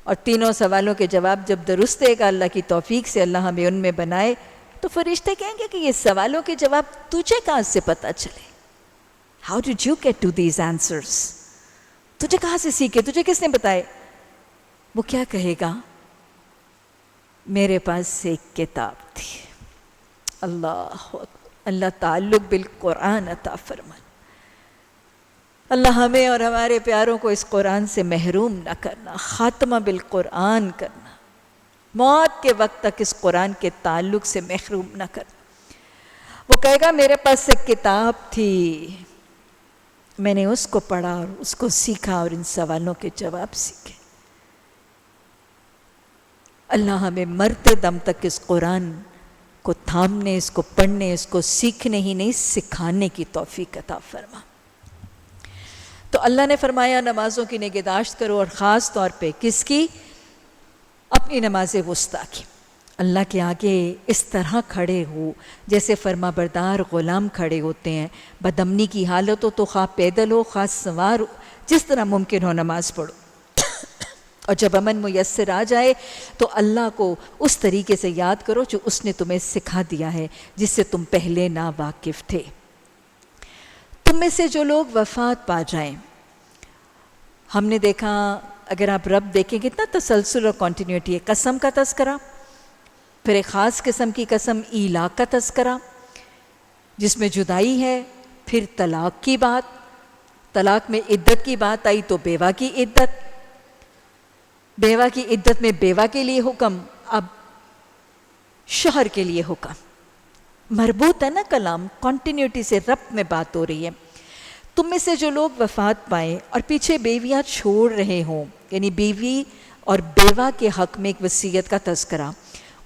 اور 3 سوالوں کے جواب جب درست دے گا، اللہ کی توفیق سے اللہ ہمیں ان میں بنائے، تو فرشتے کہیں گے کہ یہ سوالوں کے جواب تجھے کہاں سے پتہ چلے؟ How did you get to these answers? تجھے کہاں سے سیکھے؟ تجھے کس نے بتائے؟ وہ کیا کہے گا؟ میرے پاس ایک کتاب تھی. اللہ تعلق بالقرآن عطا فرمائے. اللہ ہمیں اور ہمارے پیاروں کو اس قرآن سے محروم نہ کرنا. خاتمہ بالقرآن کرنا، موت کے وقت تک اس قرآن کے تعلق سے محروم نہ کرنا. وہ کہے گا میرے پاس ایک کتاب تھی، میں نے اس کو پڑھا اور اس کو سیکھا اور ان سوالوں کے جواب سیکھے. اللہ ہمیں مرتے دم تک اس قرآن کو تھامنے، اس کو پڑھنے، اس کو سیکھنے ہی نہیں سکھانے کی توفیق عطا فرما. تو اللہ نے فرمایا نمازوں کی نگہداشت کرو، اور خاص طور پہ کس کی؟ اپنی نماز وسطیٰ کی. اللہ کے آگے اس طرح کھڑے ہو جیسے فرما بردار غلام کھڑے ہوتے ہیں. بدامنی کی حالت ہو تو خواہ پیدل ہو خواہ سوار ہو، جس طرح ممکن ہو نماز پڑھو. اور جب امن میسر آ جائے تو اللہ کو اس طریقے سے یاد کرو جو اس نے تمہیں سکھا دیا ہے، جس سے تم پہلے نا واقف تھے. تم میں سے جو لوگ وفات پا جائیں، ہم نے دیکھا اگر آپ رب دیکھیں کتنا تسلسل اور کنٹینیوٹی ہے. قسم کا تذکرہ، پھر ایک خاص قسم کی قسم ایلا کا تذکرہ جس میں جدائی ہے، پھر طلاق کی بات، طلاق میں عدت کی بات آئی تو بیوہ کی عدت، بیوہ کی عدت میں بیوہ کے لیے حکم، اب شوہر کے لیے حکم. مربوط ہے نا کلام، کنٹینیوٹی سے ربط میں بات ہو رہی ہے. تم میں سے جو لوگ وفات پائیں اور پیچھے بیویاں چھوڑ رہے ہوں، یعنی بیوی اور بیوہ کے حق میں ایک وصیت کا تذکرہ،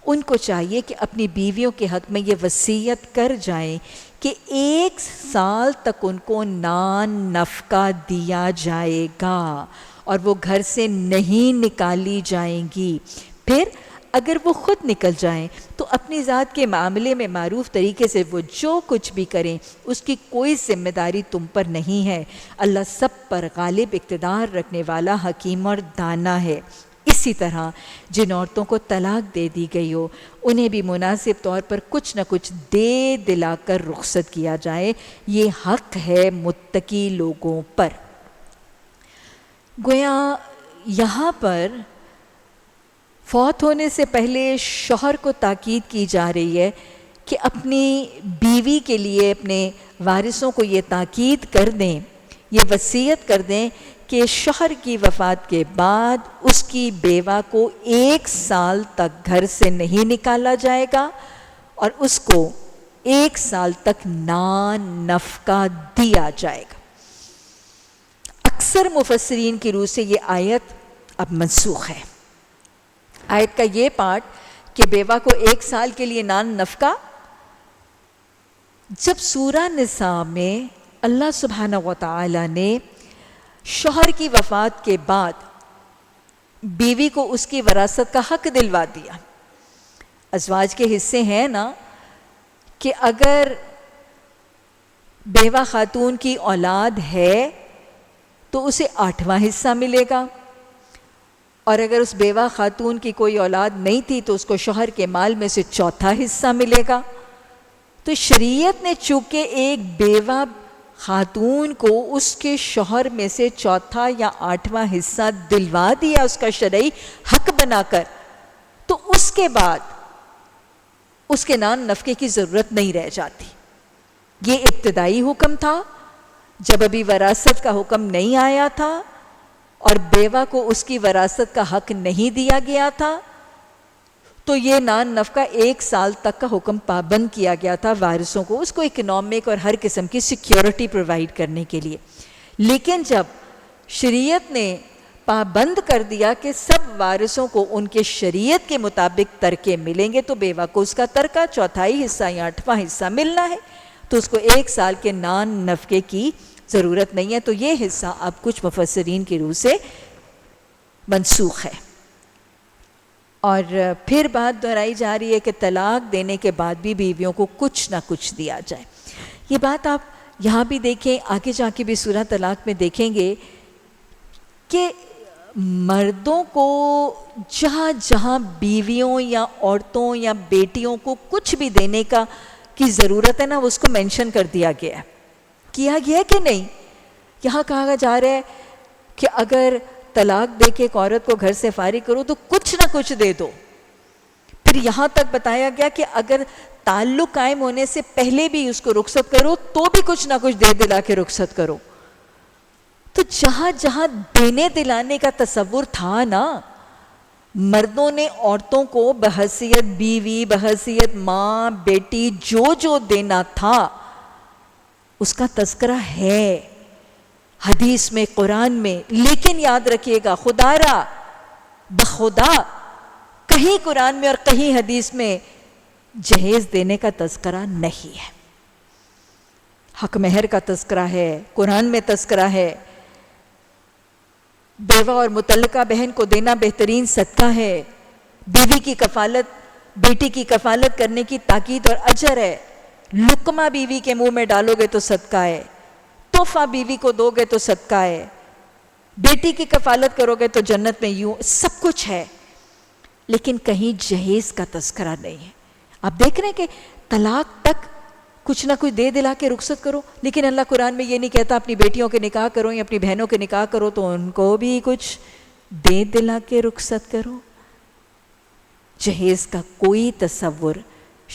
ان کو چاہیے کہ اپنی بیویوں کے حق میں یہ وصیت کر جائیں کہ 1 سال تک ان کو نان نفقہ دیا جائے گا اور وہ گھر سے نہیں نکالی جائیں گی۔ پھر اگر وہ خود نکل جائیں تو اپنی ذات کے معاملے میں معروف طریقے سے وہ جو کچھ بھی کریں اس کی کوئی ذمہ داری تم پر نہیں ہے۔ اللہ سب پر غالب اقتدار رکھنے والا حکیم اور دانا ہے۔ اسی طرح جن عورتوں کو طلاق دے دی گئی ہو انہیں بھی مناسب طور پر کچھ نہ کچھ دے دلا کر رخصت کیا جائے، یہ حق ہے متقی لوگوں پر۔ گویا یہاں پر فوت ہونے سے پہلے شوہر کو تاکید کی جا رہی ہے کہ اپنی بیوی کے لیے اپنے وارثوں کو یہ تاکید کر دیں، یہ وصیت کر دیں کہ شوہر کی وفات کے بعد اس کی بیوہ کو 1 سال تک گھر سے نہیں نکالا جائے گا اور اس کو 1 سال تک نان نفقہ دیا جائے گا۔ اکثر مفسرین کی روح سے یہ آیت اب منسوخ ہے۔ آیت کا یہ پارٹ کہ بیوہ کو 1 سال کے لیے نان نفقہ، جب سورہ نساء میں اللہ سبحانہ وتعالی نے شوہر کی وفات کے بعد بیوی کو اس کی وراثت کا حق دلوا دیا، ازواج کے حصے ہیں نا کہ اگر بیوہ خاتون کی اولاد ہے تو اسے 8واں حصہ ملے گا، اور اگر اس بیوہ خاتون کی کوئی اولاد نہیں تھی تو اس کو شوہر کے مال میں سے 4تھا حصہ ملے گا۔ تو شریعت نے چونکہ ایک بیوہ خاتون کو اس کے شوہر میں سے 4تھا یا 8واں حصہ دلوا دیا اس کا شرعی حق بنا کر، تو اس کے بعد اس کے نان نفقے کی ضرورت نہیں رہ جاتی۔ یہ ابتدائی حکم تھا جب ابھی وراثت کا حکم نہیں آیا تھا اور بیوہ کو اس کی وراثت کا حق نہیں دیا گیا تھا، تو یہ نان نفقہ 1 سال تک کا حکم پابند کیا گیا تھا وارثوں کو، اس کو اکنامک اور ہر قسم کی سیکیورٹی پرووائڈ کرنے کے لیے۔ لیکن جب شریعت نے پابند کر دیا کہ سب وارثوں کو ان کے شریعت کے مطابق ترکے ملیں گے تو بیوہ کو اس کا ترکہ 4تھائی حصہ یا 8واں حصہ ملنا ہے، تو اس کو 1 سال کے نان نفقے کی ضرورت نہیں ہے۔ تو یہ حصہ اب کچھ مفسرین کی روح سے منسوخ ہے۔ اور پھر بات دہرائی جا رہی ہے کہ طلاق دینے کے بعد بھی بیویوں کو کچھ نہ کچھ دیا جائے۔ یہ بات آپ یہاں بھی دیکھیں، آگے جا کے بھی سورہ طلاق میں دیکھیں گے کہ مردوں کو جہاں جہاں بیویوں یا عورتوں یا بیٹیوں کو کچھ بھی دینے کی ضرورت ہے نا، اس کو مینشن کر دیا گیا ہے، کیا گیا ہے کہ نہیں۔ یہاں کہا جا رہا ہے کہ اگر طلاق دے کے ایک عورت کو گھر سے فارغ کرو تو کچھ نہ کچھ دے دو۔ پھر یہاں تک بتایا گیا کہ اگر تعلق قائم ہونے سے پہلے بھی اس کو رخصت کرو تو بھی کچھ نہ کچھ دے دلا کے رخصت کرو۔ تو جہاں جہاں دینے دلانے کا تصور تھا نا، مردوں نے عورتوں کو بحیثیت بیوی، بحیثیت ماں، بیٹی جو دینا تھا اس کا تذکرہ ہے حدیث میں، قرآن میں۔ لیکن یاد رکھیے گا، خدا را بخدا کہیں قرآن میں اور کہیں حدیث میں جہیز دینے کا تذکرہ نہیں ہے۔ حق مہر کا تذکرہ ہے، قرآن میں تذکرہ ہے۔ بیوہ اور مطلقہ بہن کو دینا بہترین صدقہ ہے۔ بیوی کی کفالت، بیٹی کی کفالت کرنے کی تاکید اور اجر ہے۔ لقمہ بیوی کے منہ میں ڈالو گے تو صدقہ ہے، تحفہ بیوی کو دو گے تو صدقہ ہے، بیٹی کی کفالت کرو گے تو جنت میں یوں سب کچھ ہے، لیکن کہیں جہیز کا تذکرہ نہیں ہے۔ آپ دیکھ رہے ہیں کہ طلاق تک کچھ نہ کچھ دے دلا کے رخصت کرو، لیکن اللہ قرآن میں یہ نہیں کہتا اپنی بیٹیوں کے نکاح کرو یا اپنی بہنوں کے نکاح کرو تو ان کو بھی کچھ دے دلا کے رخصت کرو۔ جہیز کا کوئی تصور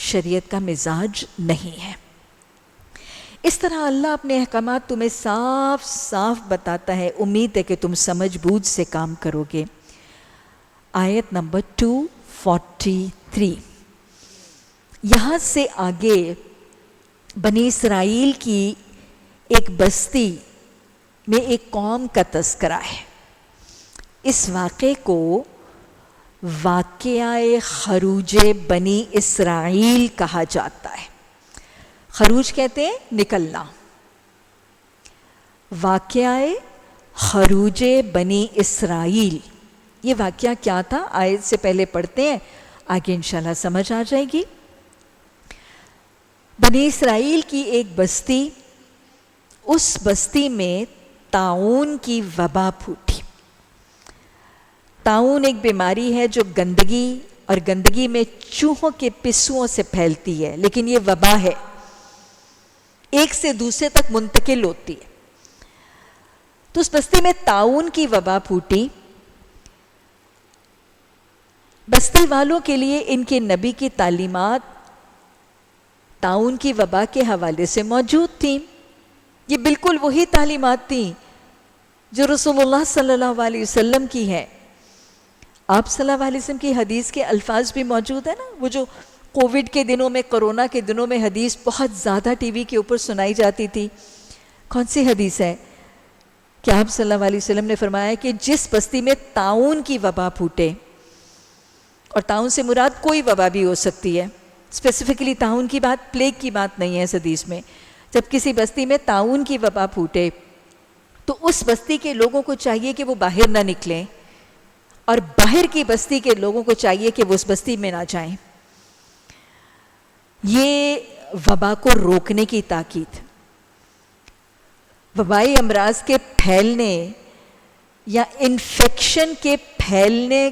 شریعت کا مزاج نہیں ہے۔ اس طرح اللہ اپنے احکامات تمہیں صاف صاف بتاتا ہے، امید ہے کہ تم سمجھ بوجھ سے کام کرو گے۔ آیت نمبر 243، یہاں سے آگے بنی اسرائیل کی ایک بستی میں ایک قوم کا تذکرہ ہے۔ اس واقعے کو واقعہ خروج بنی اسرائیل کہا جاتا ہے۔ خروج کہتے ہیں نکلنا۔ واقعہ خروج بنی اسرائیل، یہ واقعہ کیا تھا آیت سے پہلے پڑھتے ہیں، آگے انشاءاللہ سمجھ آ جائے گی۔ بنی اسرائیل کی ایک بستی، اس بستی میں طاعون کی وبا پھوٹی۔ طاعون ایک بیماری ہے جو گندگی اور گندگی میں چوہوں کے پسوؤں سے پھیلتی ہے، لیکن یہ وبا ہے، ایک سے دوسرے تک منتقل ہوتی ہے۔ تو اس بستی میں طاعون کی وبا پھوٹی۔ بستی والوں کے لیے ان کے نبی کی تعلیمات طاعون کی وبا کے حوالے سے موجود تھیں۔ یہ بالکل وہی تعلیمات تھیں جو رسول اللہ صلی اللہ علیہ وسلم کی ہے۔ آپ صلی اللہ علیہ وسلم کی حدیث کے الفاظ بھی موجود ہیں نا، وہ جو کووڈ کے دنوں میں، کرونا کے دنوں میں حدیث بہت زیادہ ٹی وی کے اوپر سنائی جاتی تھی۔ کون سی حدیث ہے کہ آپ صلی اللہ علیہ وسلم نے فرمایا کہ جس بستی میں طاعون کی وبا پھوٹے، اور طاعون سے مراد کوئی وبا بھی ہو سکتی ہے، اسپیسیفکلی طاعون کی بات، پلیگ کی بات نہیں ہے اس حدیث میں، جب کسی بستی میں طاعون کی وبا پھوٹے تو اس بستی کے لوگوں کو چاہیے کہ وہ باہر نہ نکلیں، اور باہر کی بستی کے لوگوں کو چاہیے کہ وہ اس بستی میں نہ جائیں۔ یہ وبا کو روکنے کی تاکید، وبائی امراض کے پھیلنے یا انفیکشن کے پھیلنے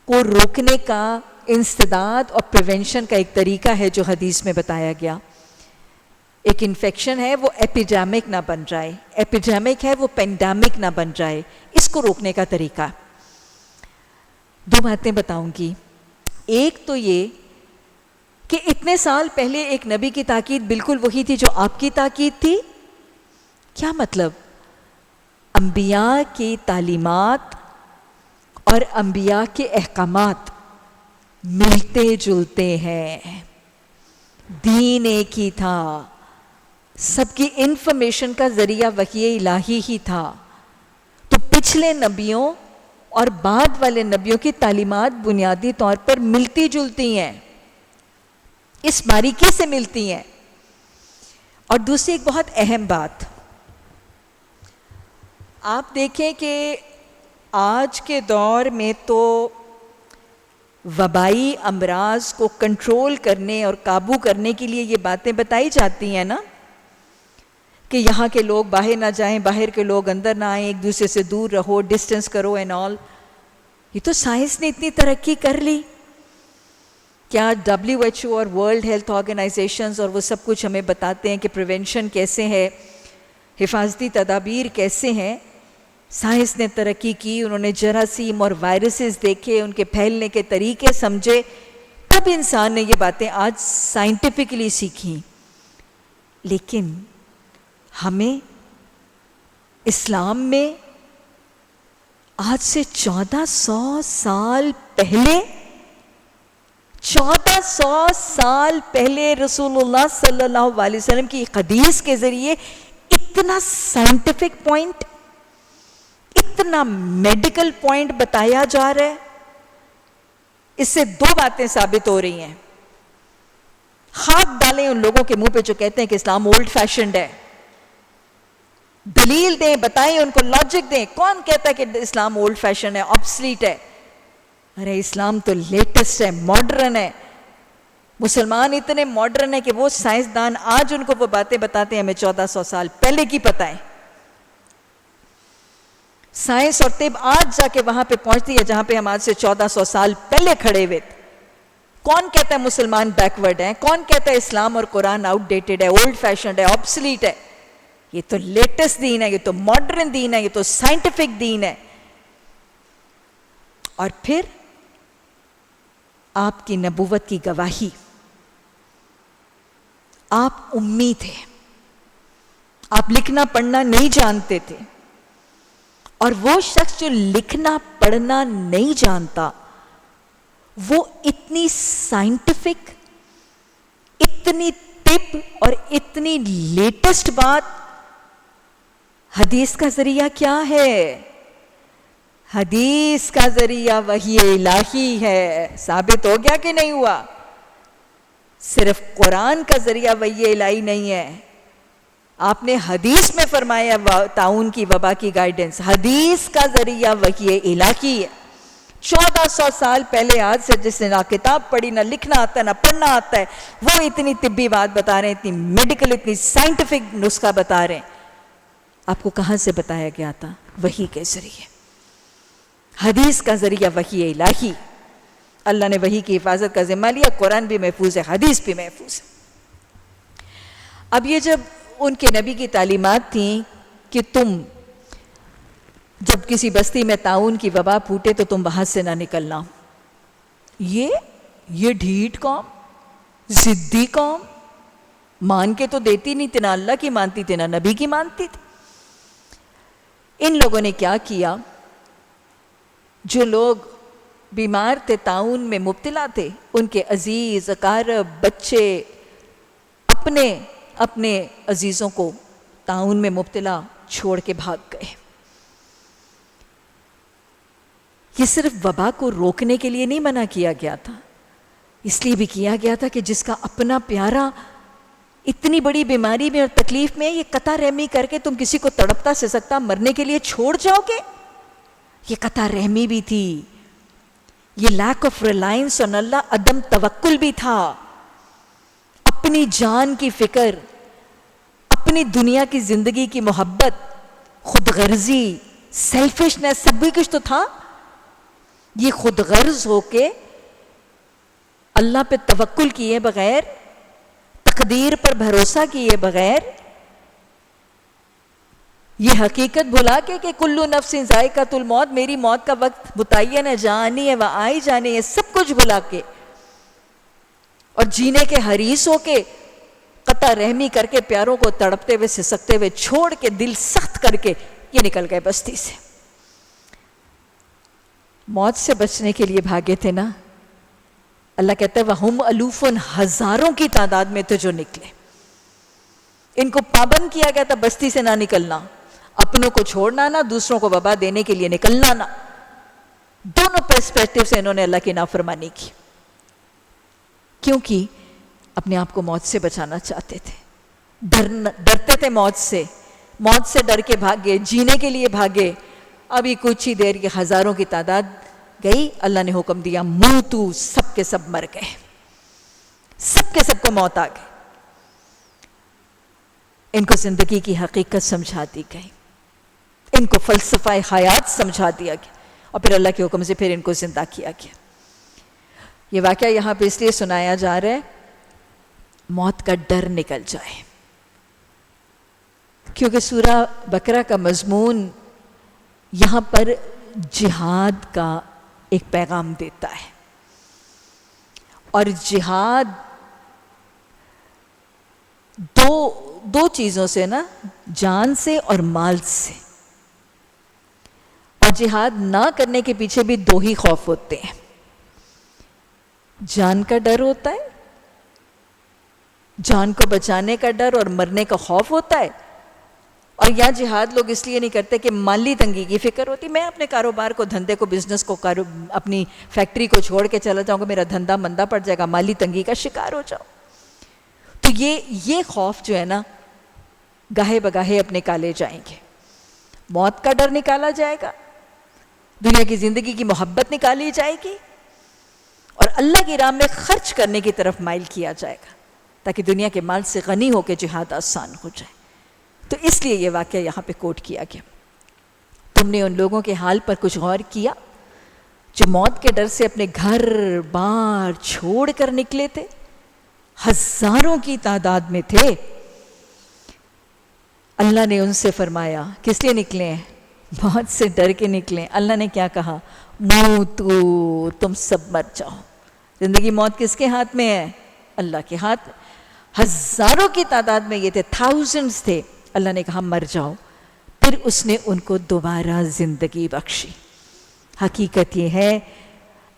کو روکنے کا انسداد اور پریونشن کا ایک طریقہ ہے جو حدیث میں بتایا گیا۔ ایک انفیکشن ہے وہ ایپیڈیمک نہ بن جائے، ایپیڈیمک ہے وہ پینڈیمک نہ بن جائے، اس کو روکنے کا طریقہ۔ دو باتیں بتاؤں گی۔ ایک تو یہ کہ اتنے سال پہلے ایک نبی کی تاکید بالکل وہی تھی جو آپ کی تاکید تھی۔ کیا مطلب؟ انبیاء کی تعلیمات اور انبیاء کے احکامات ملتے جلتے ہیں، دین ایک ہی تھا، سب کی انفارمیشن کا ذریعہ وحی الہی ہی تھا۔ تو پچھلے نبیوں اور بعد والے نبیوں کی تعلیمات بنیادی طور پر ملتی جلتی ہیں، اس باریکی سے ملتی ہیں۔ اور دوسری ایک بہت اہم بات، آپ دیکھیں کہ آج کے دور میں تو وبائی امراض کو کنٹرول کرنے اور قابو کرنے کے لیے یہ باتیں بتائی جاتی ہیں نا، کہ یہاں کے لوگ باہر نہ جائیں، باہر کے لوگ اندر نہ آئیں، ایک دوسرے سے دور رہو، ڈسٹنس کرو اینڈ آل۔ یہ تو سائنس نے اتنی ترقی کر لی، کیا WHO اور ورلڈ ہیلتھ آرگنائزیشنز اور وہ سب کچھ ہمیں بتاتے ہیں کہ پریونشن کیسے ہے، حفاظتی تدابیر کیسے ہیں۔ سائنس نے ترقی کی، انہوں نے جراثیم اور وائرسز دیکھے، ان کے پھیلنے کے طریقے سمجھے، تب انسان نے یہ باتیں آج سائنٹیفکلی سیکھیں۔ لیکن ہمیں اسلام میں آج سے 1400 سال پہلے 1400 سال پہلے رسول اللہ صلی اللہ علیہ وسلم کی حدیث کے ذریعے اتنا سائنٹیفک پوائنٹ، اتنا میڈیکل پوائنٹ بتایا جا رہا ہے۔ اس سے دو باتیں ثابت ہو رہی ہیں۔ خاک ڈالیں ان لوگوں کے منہ پہ جو کہتے ہیں کہ اسلام اولڈ فیشنڈ ہے، دلیل دیں، بتائیں ان کو، لاجک دیں۔ کون کہتا ہے کہ اسلام اولڈ فیشن ہے، آبسلیٹ ہے؟ ارے اسلام تو لیٹسٹ ہے، ماڈرن ہے۔ مسلمان اتنے ماڈرن ہے کہ وہ سائنسدان آج ان کو وہ باتیں بتاتے ہیں ہمیں 1400 سال پہلے کی پتہ ہے۔ سائنس اور طب آج جا کے وہاں پہ پہنچتی ہے جہاں پہ ہم آج سے 1400 سال پہلے کھڑے ہوئے تھے۔ کون کہتا ہے مسلمان بیکورڈ ہیں؟ کون کہتا ہے اسلام اور قرآن آؤٹ ڈیٹڈ ہے، اولڈ فیشنڈ ہے، آبسلیٹ ہے؟ یہ تو لیٹسٹ دین ہے، یہ تو ماڈرن دین ہے، یہ تو سائنٹیفک دین ہے۔ اور پھر آپ کی نبوت کی گواہی، آپ امی تھے، آپ لکھنا پڑھنا نہیں جانتے تھے، اور وہ شخص جو لکھنا پڑھنا نہیں جانتا وہ اتنی سائنٹیفک، اتنی طب اور اتنی لیٹسٹ بات، حدیث کا ذریعہ کیا ہے؟ حدیث کا ذریعہ وحی الہی ہے. ثابت ہو گیا کہ نہیں ہوا؟ صرف قرآن کا ذریعہ وحی الہی نہیں ہے. آپ نے حدیث میں فرمایا طاعون کی وبا کی گائیڈنس حدیث کا ذریعہ وحی الہی ہے. 1400 سال پہلے آج سے جس نے نہ کتاب پڑھی، نہ لکھنا آتا ہے، نہ پڑھنا آتا ہے، وہ اتنی طبی بات بتا رہے ہیں، اتنی میڈیکل، اتنی سائنٹیفک نسخہ بتا رہے ہیں. آپ کو کہاں سے بتایا گیا تھا؟ وحی کے ذریعے. حدیث کا ذریعہ وحی الہی. اللہ نے وحی کی حفاظت کا ذمہ لیا. قرآن بھی محفوظ ہے، حدیث بھی محفوظ ہے. اب یہ جب ان کے نبی کی تعلیمات تھیں کہ تم جب کسی بستی میں طاعون کی وبا پھوٹے تو تم وہاں سے نہ نکلنا. یہ ڈھیٹ قوم، ضدی قوم، مان کے تو دیتی نہیں تھی، نہ اللہ کی مانتی تھی، نہ نبی کی مانتی تھی. ان لوگوں نے کیا کیا؟ جو لوگ بیمار تھے، طاعون میں مبتلا تھے، ان کے عزیز، اقارب، بچے اپنے عزیزوں کو طاعون میں مبتلا چھوڑ کے بھاگ گئے. یہ صرف وبا کو روکنے کے لیے نہیں منع کیا گیا تھا، اس لیے بھی کیا گیا تھا کہ جس کا اپنا پیارا اتنی بڑی بیماری میں اور تکلیف میں، یہ قطع رحمی کر کے تم کسی کو تڑپتا سسکتا مرنے کے لیے چھوڑ جاؤ گے. یہ قطع رحمی بھی تھی، یہ لیک آف ریلائنس آن اللہ، عدم توکل بھی تھا. اپنی جان کی فکر، اپنی دنیا کی زندگی کی محبت، خود غرضی، سیلفشنس، سب بھی کچھ تو تھا. یہ خود غرض ہو کے اللہ پہ توکل کیے بغیر، تقدیر پر بھروسہ کیے بغیر، یہ حقیقت بھلا کے کہ کلو نفس ذائقۃ الموت، میری موت کا وقت متعین ہے، جانی ہے، وہ آئی جانی ہے، سب کچھ بھلا کے اور جینے کے حریص ہو کے قطع رحمی کر کے پیاروں کو تڑپتے ہوئے سسکتے ہوئے چھوڑ کے دل سخت کر کے یہ نکل گئے بستی سے. موت سے بچنے کے لیے بھاگے تھے نا. اللہ کہتا ہے وَهُمْ أَلُوفٌ، ہزاروں کی تعداد میں تھے جو نکلے. ان کو پابند کیا گیا تھا بستی سے نہ نکلنا، اپنوں کو چھوڑنا نہ، دوسروں کو وبا دینے کے لیے نکلنا نہ. دونوں پرسپیکٹیو سے انہوں نے اللہ کی نافرمانی کی، کیونکہ اپنے آپ کو موت سے بچانا چاہتے تھے. ڈرتے تھے موت سے ڈر کے بھاگے، جینے کے لیے بھاگے. ابھی کچھ ہی دیر کی ہزاروں کی تعداد گئی، اللہ نے حکم دیا موتو، سب کے سب مر گئے، سب کے سب کو موت آ گئی. ان کو زندگی کی حقیقت سمجھا دی گئی، ان کو فلسفہ حیات سمجھا دیا گیا، اور پھر اللہ کے حکم سے پھر ان کو زندہ کیا گیا. یہ واقعہ یہاں پہ اس لیے سنایا جا رہا ہے موت کا ڈر نکل جائے، کیونکہ سورہ بقرہ کا مضمون یہاں پر جہاد کا ایک پیغام دیتا ہے. اور جہاد دو چیزوں سے نا، جان سے اور مال سے. اور جہاد نہ کرنے کے پیچھے بھی دو ہی خوف ہوتے ہیں. جان کا ڈر ہوتا ہے، جان کو بچانے کا ڈر اور مرنے کا خوف ہوتا ہے. اور یہاں جہاد لوگ اس لیے نہیں کرتے کہ مالی تنگی کی فکر ہوتی، میں اپنے کاروبار کو، دھندے کو، بزنس کو، اپنی فیکٹری کو چھوڑ کے چلا جاؤں گا، میرا دھندا مندہ پڑ جائے گا، مالی تنگی کا شکار ہو جاؤ. تو یہ خوف جو ہے نا گاہے بگاہے اپنے نکالے جائیں گے. موت کا ڈر نکالا جائے گا، دنیا کی زندگی کی محبت نکالی جائے گی، اور اللہ کی راہ میں خرچ کرنے کی طرف مائل کیا جائے گا تاکہ دنیا کے مال سے غنی ہو کے جہاد آسان ہو جائے. تو اس لیے یہ واقعہ یہاں پہ کوٹ کیا گیا. تم نے ان لوگوں کے حال پر کچھ غور کیا جو موت کے ڈر سے اپنے گھر بار چھوڑ کر نکلے تھے؟ ہزاروں کی تعداد میں تھے. اللہ نے ان سے فرمایا کس لیے نکلے ہیں؟ موت سے ڈر کے نکلے. اللہ نے کیا کہا؟ موتو، تم سب مر جاؤ. زندگی موت کس کے ہاتھ میں ہے؟ اللہ کے ہاتھ. ہزاروں کی تعداد میں یہ تھے، تھاؤزنڈز تھے. اللہ نے کہا مر جاؤ. پھر اس نے ان کو دوبارہ زندگی بخشی. حقیقت یہ ہے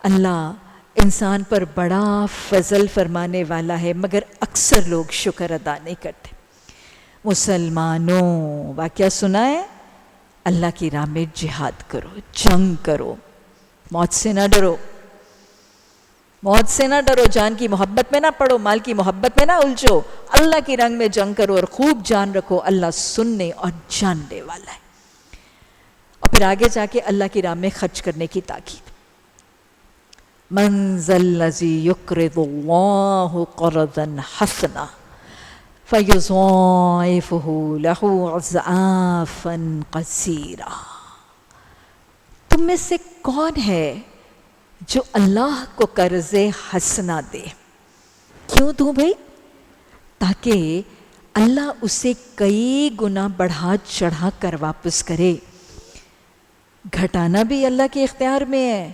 اللہ انسان پر بڑا فضل فرمانے والا ہے، مگر اکثر لوگ شکر ادا نہیں کرتے. مسلمانوں، واقعہ سنا ہے؟ اللہ کی راہ میں جہاد کرو، جنگ کرو، موت سے نہ ڈرو، موت سے نہ ڈرو، جان کی محبت میں نہ پڑو، مال کی محبت میں نہ الجھو، اللہ کی رنگ میں جنگ کرو اور خوب جان رکھو اللہ سننے اور جاننے والا ہے۔ اور پھر آگے جا کے اللہ کی راہ میں خرچ کرنے کی تاکید، من ذا الذی یقرض اللہ قرضا حسنا فیضاعفہ لہ اضعافا کثیرا۔ تم میں سے کون ہے جو اللہ کو قرض حسنا دے؟ کیوں دوں بھائی؟ تاکہ اللہ اسے کئی گنا بڑھا چڑھا کر واپس کرے۔ گھٹانا بھی اللہ کے اختیار میں ہے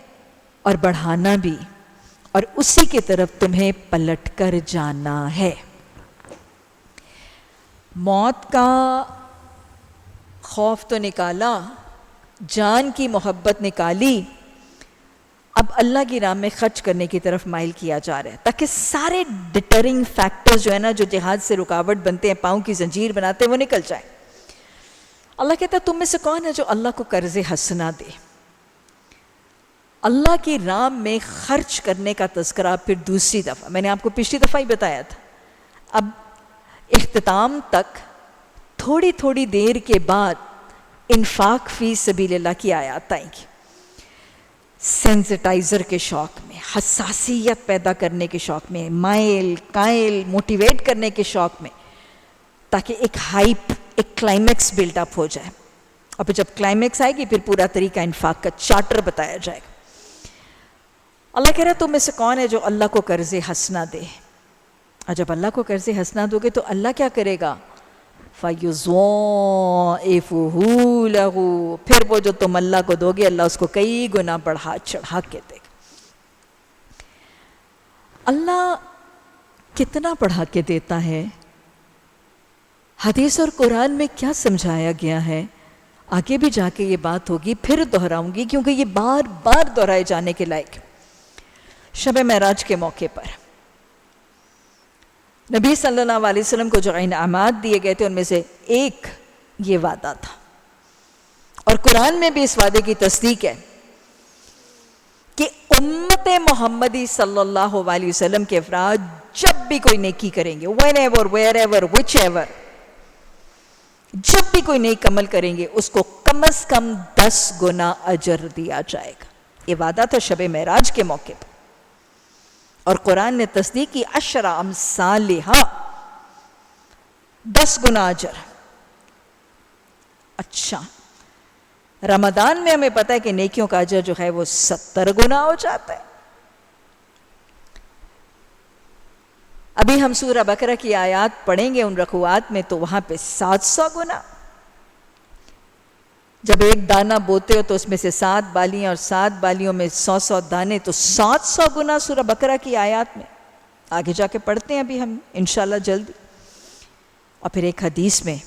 اور بڑھانا بھی، اور اسی کی طرف تمہیں پلٹ کر جانا ہے۔ موت کا خوف تو نکالا، جان کی محبت نکالی، اب اللہ کی راہ میں خرچ کرنے کی طرف مائل کیا جا رہا ہے تاکہ سارے ڈیٹرنگ فیکٹرز جو ہے نا، جو جہاد سے رکاوٹ بنتے ہیں، پاؤں کی زنجیر بناتے ہیں، وہ نکل جائیں۔ اللہ کہتا ہے تم میں سے کون ہے جو اللہ کو قرض حسنا دے؟ اللہ کی راہ میں خرچ کرنے کا تذکرہ پھر دوسری دفعہ، میں نے آپ کو پچھلی دفعہ ہی بتایا تھا، اب اختتام تک تھوڑی تھوڑی دیر کے بعد انفاق فی سبیل اللہ کی آیات آئیں گی، سینسٹائزر کے شوق میں، حساسیت پیدا کرنے کے شوق میں، مائل قائل موٹیویٹ کرنے کے شوق میں، تاکہ ایک ہائپ، ایک کلائمیکس بلڈ اپ ہو جائے، اور پھر جب کلائمیکس آئے گی پھر پورا طریقہ انفاق کا چارٹر بتایا جائے گا۔ اللہ کہہ رہا ہے تم میں سے کون ہے جو اللہ کو قرض حسنا دے؟ اور جب اللہ کو قرض حسنا دو گے تو اللہ کیا کرے گا؟ فَيُضَاعِفُهُ لَهُ، پھر وہ جو تم اللہ کو دو گے اللہ اس کو کئی گنا بڑھا چڑھا کے دے گا۔ اللہ کتنا بڑھا کے دیتا ہے؟ حدیث اور قرآن میں کیا سمجھایا گیا ہے؟ آگے بھی جا کے یہ بات ہوگی، پھر دہراؤں گی کیونکہ یہ بار بار دہرائے جانے کے لائق ہے۔ شب معراج کے موقع پر نبی صلی اللہ علیہ وسلم کو جو انعامات دیے گئے تھے ان میں سے ایک یہ وعدہ تھا، اور قرآن میں بھی اس وعدے کی تصدیق ہے کہ امت محمدی صلی اللہ علیہ وسلم کے افراد جب بھی کوئی نیکی کریں گے، whenever, wherever, whichever، جب بھی کوئی نیک عمل کریں گے اس کو کم از کم 10 گنا اجر دیا جائے گا۔ یہ وعدہ تھا شب معراج کے موقع پر، اور قرآن نے تصدیق کی 10 امثالہا، 10 گنا اجر۔ اچھا، رمضان میں ہمیں پتہ ہے کہ نیکیوں کا اجر جو ہے وہ 70 گنا ہو جاتا ہے۔ ابھی ہم سورہ بقرہ کی آیات پڑھیں گے ان رکوعات میں تو وہاں پہ 700 گنا۔ جب ایک دانہ بوتے ہو تو اس میں سے 7 بالیاں، اور 7 بالیوں میں 100 دانے، تو 700 گنا سورہ بقرہ کی آیات میں۔ آگے جا کے پڑھتے ہیں ابھی ہم انشاءاللہ جلدی۔ اور پھر ایک حدیث میں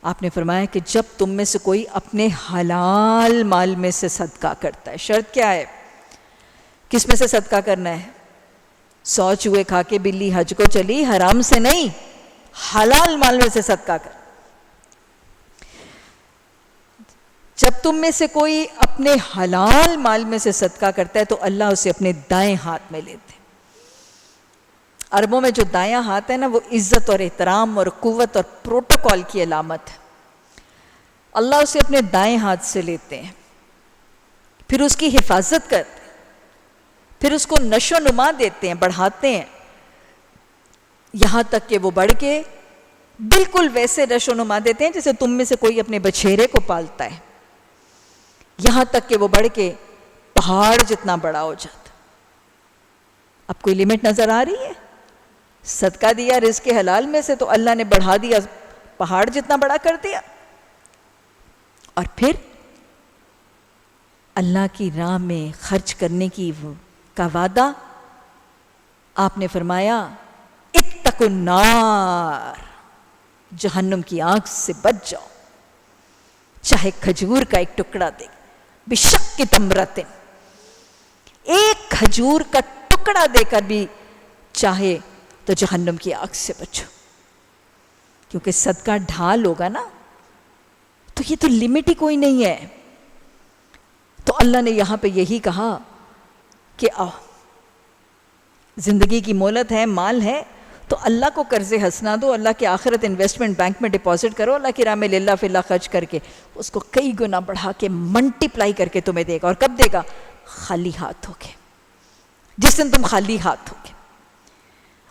آپ نے فرمایا کہ جب تم میں سے کوئی اپنے حلال مال میں سے صدقہ کرتا ہے، شرط کیا ہے؟ کس میں سے صدقہ کرنا ہے؟ 100 چوہے کھا کے بلی حج کو چلی، حرام سے نہیں، حلال مال میں سے صدقہ کر۔ جب تم میں سے کوئی اپنے حلال مال میں سے صدقہ کرتا ہے تو اللہ اسے اپنے دائیں ہاتھ میں لیتے ہیں۔ عربوں میں جو دایاں ہاتھ ہے نا، وہ عزت اور احترام اور قوت اور پروٹوکول کی علامت ہے۔ اللہ اسے اپنے دائیں ہاتھ سے لیتے ہیں، پھر اس کی حفاظت کرتے ہیں، پھر اس کو نشو و نما دیتے ہیں، بڑھاتے ہیں، یہاں تک کہ وہ بڑھ کے بالکل ویسے نشو و نما دیتے ہیں جیسے تم میں سے کوئی اپنے بچھیرے کو پالتا ہے، یہاں تک کہ وہ بڑھ کے پہاڑ جتنا بڑا ہو جاتا۔ اب کوئی لمٹ نظر آ رہی ہے؟ صدقہ دیا رزق حلال میں سے تو اللہ نے بڑھا دیا، پہاڑ جتنا بڑا کر دیا۔ اور پھر اللہ کی راہ میں خرچ کرنے کا وعدہ آپ نے فرمایا اتقوا النار، جہنم کی آگ سے بچ جاؤ، چاہے کھجور کا ایک ٹکڑا دے، بشق تمرۃ، ایک کھجور کا ٹکڑا دے کر بھی چاہے تو جہنم کی آگ سے بچو، کیونکہ صدقہ ڈھال ہوگا نا تو تو یہ تو لمٹ ہی کوئی نہیں ہے. تو اللہ نے یہاں پہ یہی کہا کہ زندگی کی مہلت ہے، مال ہے، تو اللہ کو قرض حسنہ دو، اللہ کے آخرت انویسٹمنٹ بینک میں ڈپازٹ کرو، اللہ کی راہ میں للہ فی اللہ خرچ کر کے اس کو کئی گنا بڑھا کے منٹیپلائی کر کے تمہیں دے گا. اور کب دے گا؟ خالی ہاتھ ہو کے. جس دن تم خالی ہاتھ ہو گے،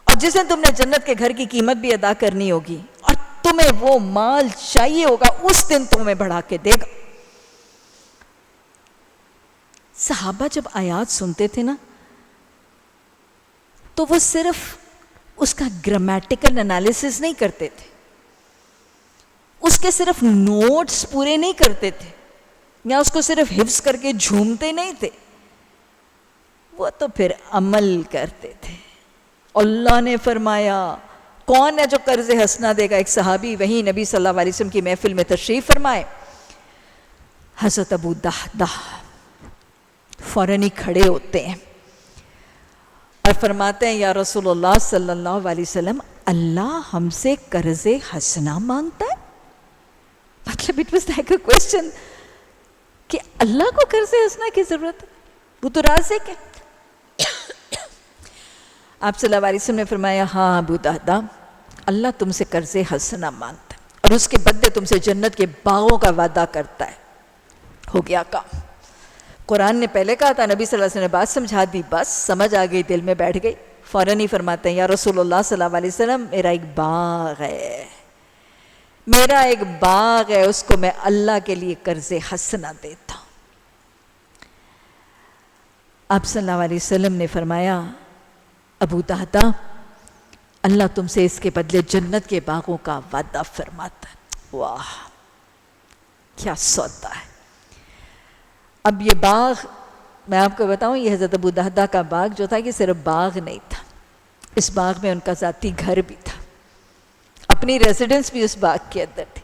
اور جس دن تم نے جنت کے گھر کی قیمت بھی ادا کرنی ہوگی اور تمہیں وہ مال چاہیے ہوگا، اس دن تمہیں بڑھا کے دے گا. صحابہ جب آیات سنتے تھے نا تو وہ صرف اس کا گرامیٹیکل انالیسس نہیں کرتے تھے، اس کے صرف نوٹس پورے نہیں کرتے تھے، یا اس کو صرف حفظ کر کے جھومتے نہیں تھے، وہ تو پھر عمل کرتے تھے. اللہ نے فرمایا کون ہے جو قرض حسنہ دے گا؟ ایک صحابی وہیں نبی صلی اللہ علیہ وسلم کی محفل میں تشریف فرمائے، حضرت ابو دہدہ فوراً ہی کھڑے ہوتے ہیں اور فرماتے ہیں یا رسول اللہ صلی اللہ علیہ وسلم، اللہ ہم سے قرض حسنہ مانگتا ہے؟ مطلب it was like a question کہ اللہ کو قرض حسنہ کی ضرورت ہے، وہ تو رازق ہے. آپ صلی اللہ علیہ وسلم نے فرمایا ہاں ابو دہدہ، اللہ تم سے قرض حسنہ مانگتا ہے اور اس کے بدلے تم سے جنت کے باغوں کا وعدہ کرتا ہے. ہو گیا کام. قرآن نے پہلے کہا تھا، نبی صلی اللہ علیہ وسلم نے بات سمجھا دی، بس سمجھ آ گئی، دل میں بیٹھ گئی. فوراً ہی فرماتے ہیں یا رسول اللہ صلی اللہ علیہ وسلم، میرا ایک باغ ہے، میرا ایک باغ ہے، اس کو میں اللہ کے لیے قرض حسنہ دیتا ہوں. آپ صلی اللہ علیہ وسلم نے فرمایا ابو دہدہ، اللہ تم سے اس کے بدلے جنت کے باغوں کا وعدہ فرماتا ہے. واہ کیا سودا ہے. اب یہ باغ میں آپ کو بتاؤں، یہ حضرت ابو دہدہ کا باغ جو تھا، یہ صرف باغ نہیں تھا، اس باغ میں ان کا ذاتی گھر بھی تھا، اپنی ریزیڈنس بھی اس باغ کے اندر تھی،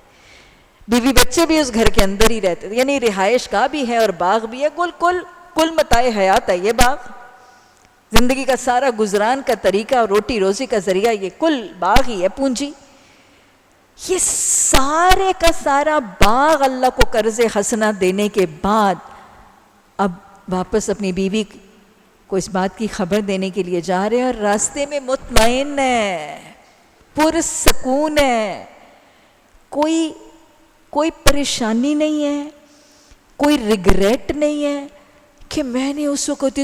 بیوی بچے بھی اس گھر کے اندر ہی رہتے تھے، یعنی رہائش گاہ بھی ہے اور باغ بھی ہے. کل متاع حیات ہے یہ باغ. زندگی کا سارا گزران کا طریقہ اور روٹی روزی کا ذریعہ یہ کل باغ ہی ہے، پونجی. یہ سارے کا سارا باغ اللہ کو قرض حسنہ دینے کے بعد اب واپس اپنی بیوی کو اس بات کی خبر دینے کے لیے جا رہے ہیں، اور راستے میں مطمئن ہے، پرسکون ہے، کوئی پریشانی نہیں ہے، کوئی ریگریٹ نہیں ہے کہ میں نے اس وقت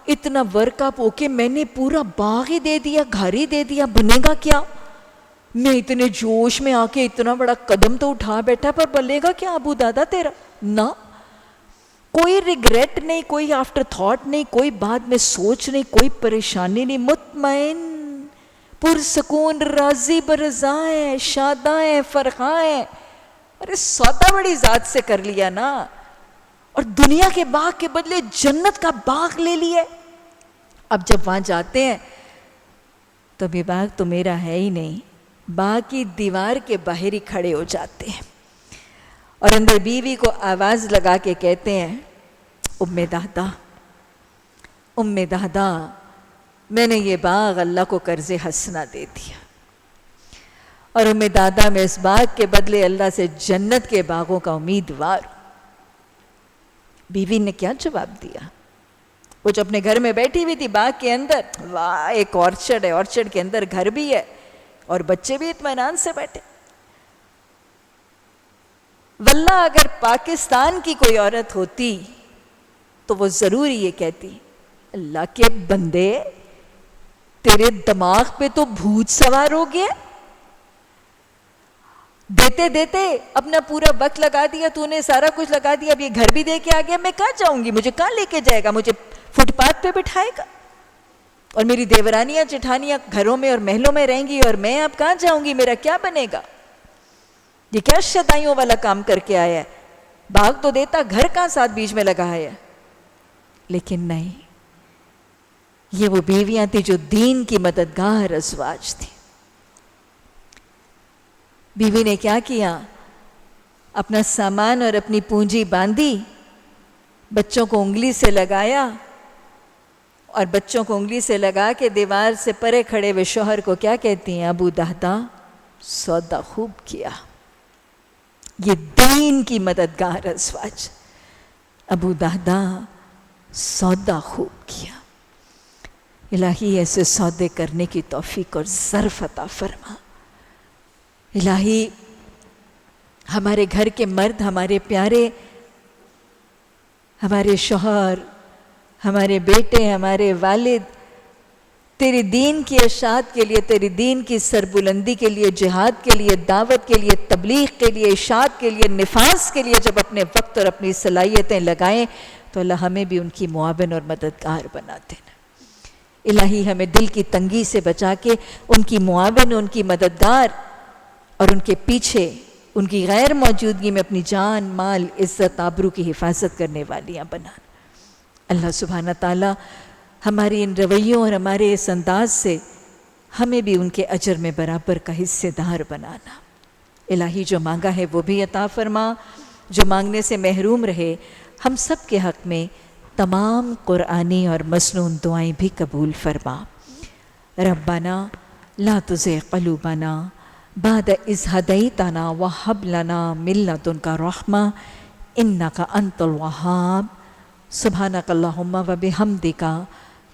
اتنا ورک اپ ہو کے میں نے پورا باغ ہی دے دیا، گھر ہی دے دیا، بنے گا کیا؟ میں اتنے جوش میں آ کے اتنا بڑا قدم تو اٹھا بیٹھا، پر بنے گا کیا ابو دادا تیرا؟ نہ، کوئی ریگریٹ نہیں، کوئی آفٹر تھاٹ نہیں، کوئی بعد میں سوچ نہیں، کوئی پریشانی نہیں، مطمئن، پرسکون، راضی برضائیں، شادائیں، فرحائیں. ارے سودا بڑی ذات سے کر لیا نا، اور دنیا کے باغ کے بدلے جنت کا باغ لے لیے. اب جب وہاں جاتے ہیں تو یہ باغ تو میرا ہے ہی نہیں، باغ کی دیوار کے باہر ہی کھڑے ہو جاتے ہیں اور اندر بیوی کو آواز لگا کے کہتے ہیں ام دہدہ، میں نے یہ باغ اللہ کو قرض حسنہ دے دیا، اور ام دہدہ میں اس باغ کے بدلے اللہ سے جنت کے باغوں کا امیدوار. بیوی نے کیا جواب دیا؟ وہ جو اپنے گھر میں بیٹھی ہوئی تھی باغ کے اندر، واہ ایک اورچرڈ ہے، اورچرڈ کے اندر گھر بھی ہے اور بچے بھی اطمینان سے بیٹھے. واللہ اگر پاکستان کی کوئی عورت ہوتی تو وہ ضرور یہ کہتی، اللہ کے بندے تیرے دماغ پہ تو بھوت سوار ہو گیا، دیتے دیتے اپنا پورا وقت لگا دیا، تو نے سارا کچھ لگا دیا، اب یہ گھر بھی دے کے آ گیا، میں کہاں جاؤں گی؟ مجھے کہاں لے کے جائے گا؟ مجھے فٹ پاتھ پہ بٹھائے گا، اور میری دیورانیاں جٹھانیاں گھروں میں اور محلوں میں رہیں گی، اور میں اب کہاں جاؤں گی؟ میرا کیا بنے گا؟ یہ کیا شدائیوں والا کام کر کے آیا ہے؟ باغ تو دیتا، گھر کہاں ساتھ بیچ میں لگا ہے؟ لیکن نہیں، یہ وہ بیویاں تھی جو دین کی مددگار ازواج تھی. بیوی نے کیا کیا؟ اپنا سامان اور اپنی پونجی باندھی، بچوں کو انگلی سے لگایا، اور بچوں کو انگلی سے لگا کے دیوار سے پرے کھڑے ہوئے شوہر کو کیا کہتی ہیں؟ ابو دہدہ سودا خوب کیا، یہ دین دین کی مددگار ازواج. ابو دہدا سودا خوب کیا. الہی ایسے سودے کرنے کی توفیق اور ظرف عطا فرما. الہی ہمارے گھر کے مرد، ہمارے پیارے، ہمارے شوہر، ہمارے بیٹے، ہمارے والد تیری دین کی اشاعت کے لیے، تیری دین کی سربلندی کے لیے، جہاد کے لیے، دعوت کے لیے، تبلیغ کے لیے، اشاعت کے لیے، نفاذ کے لیے جب اپنے وقت اور اپنی صلاحیتیں لگائیں تو اللہ ہمیں بھی ان کی معاون اور مددگار بنا دینا. الہی ہمیں دل کی تنگی سے بچا کے ان کی معاون، ان کی مددگار اور ان کے پیچھے ان کی غیر موجودگی میں اپنی جان، مال، عزت، آبرو کی حفاظت کرنے والیاں بنانا. اللہ سبحانہ تعالیٰ ہماری ان رویوں اور ہمارے اس انداز سے ہمیں بھی ان کے اجر میں برابر کا حصے دار بنانا. الہی جو مانگا ہے وہ بھی عطا فرما، جو مانگنے سے محروم رہے ہم سب کے حق میں تمام قرآنی اور مسنون دعائیں بھی قبول فرما. ربنا لا تزغ قلوبنا بعد اذ ہدیتنا وہب لنا من لدنک رحمہ انک انت الوہاب. سبحانک اللہم وبحمدک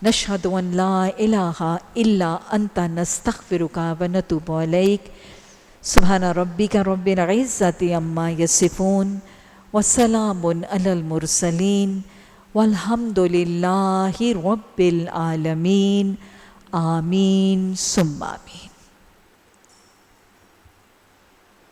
نشہد ان لا الہ الا انت نستغفرک ونتوب الیک. سبحان ربک رب العزۃ عما یصفون وسلام علی المرسلین والحمد للہ رب العالمین. آمین ثم آمین.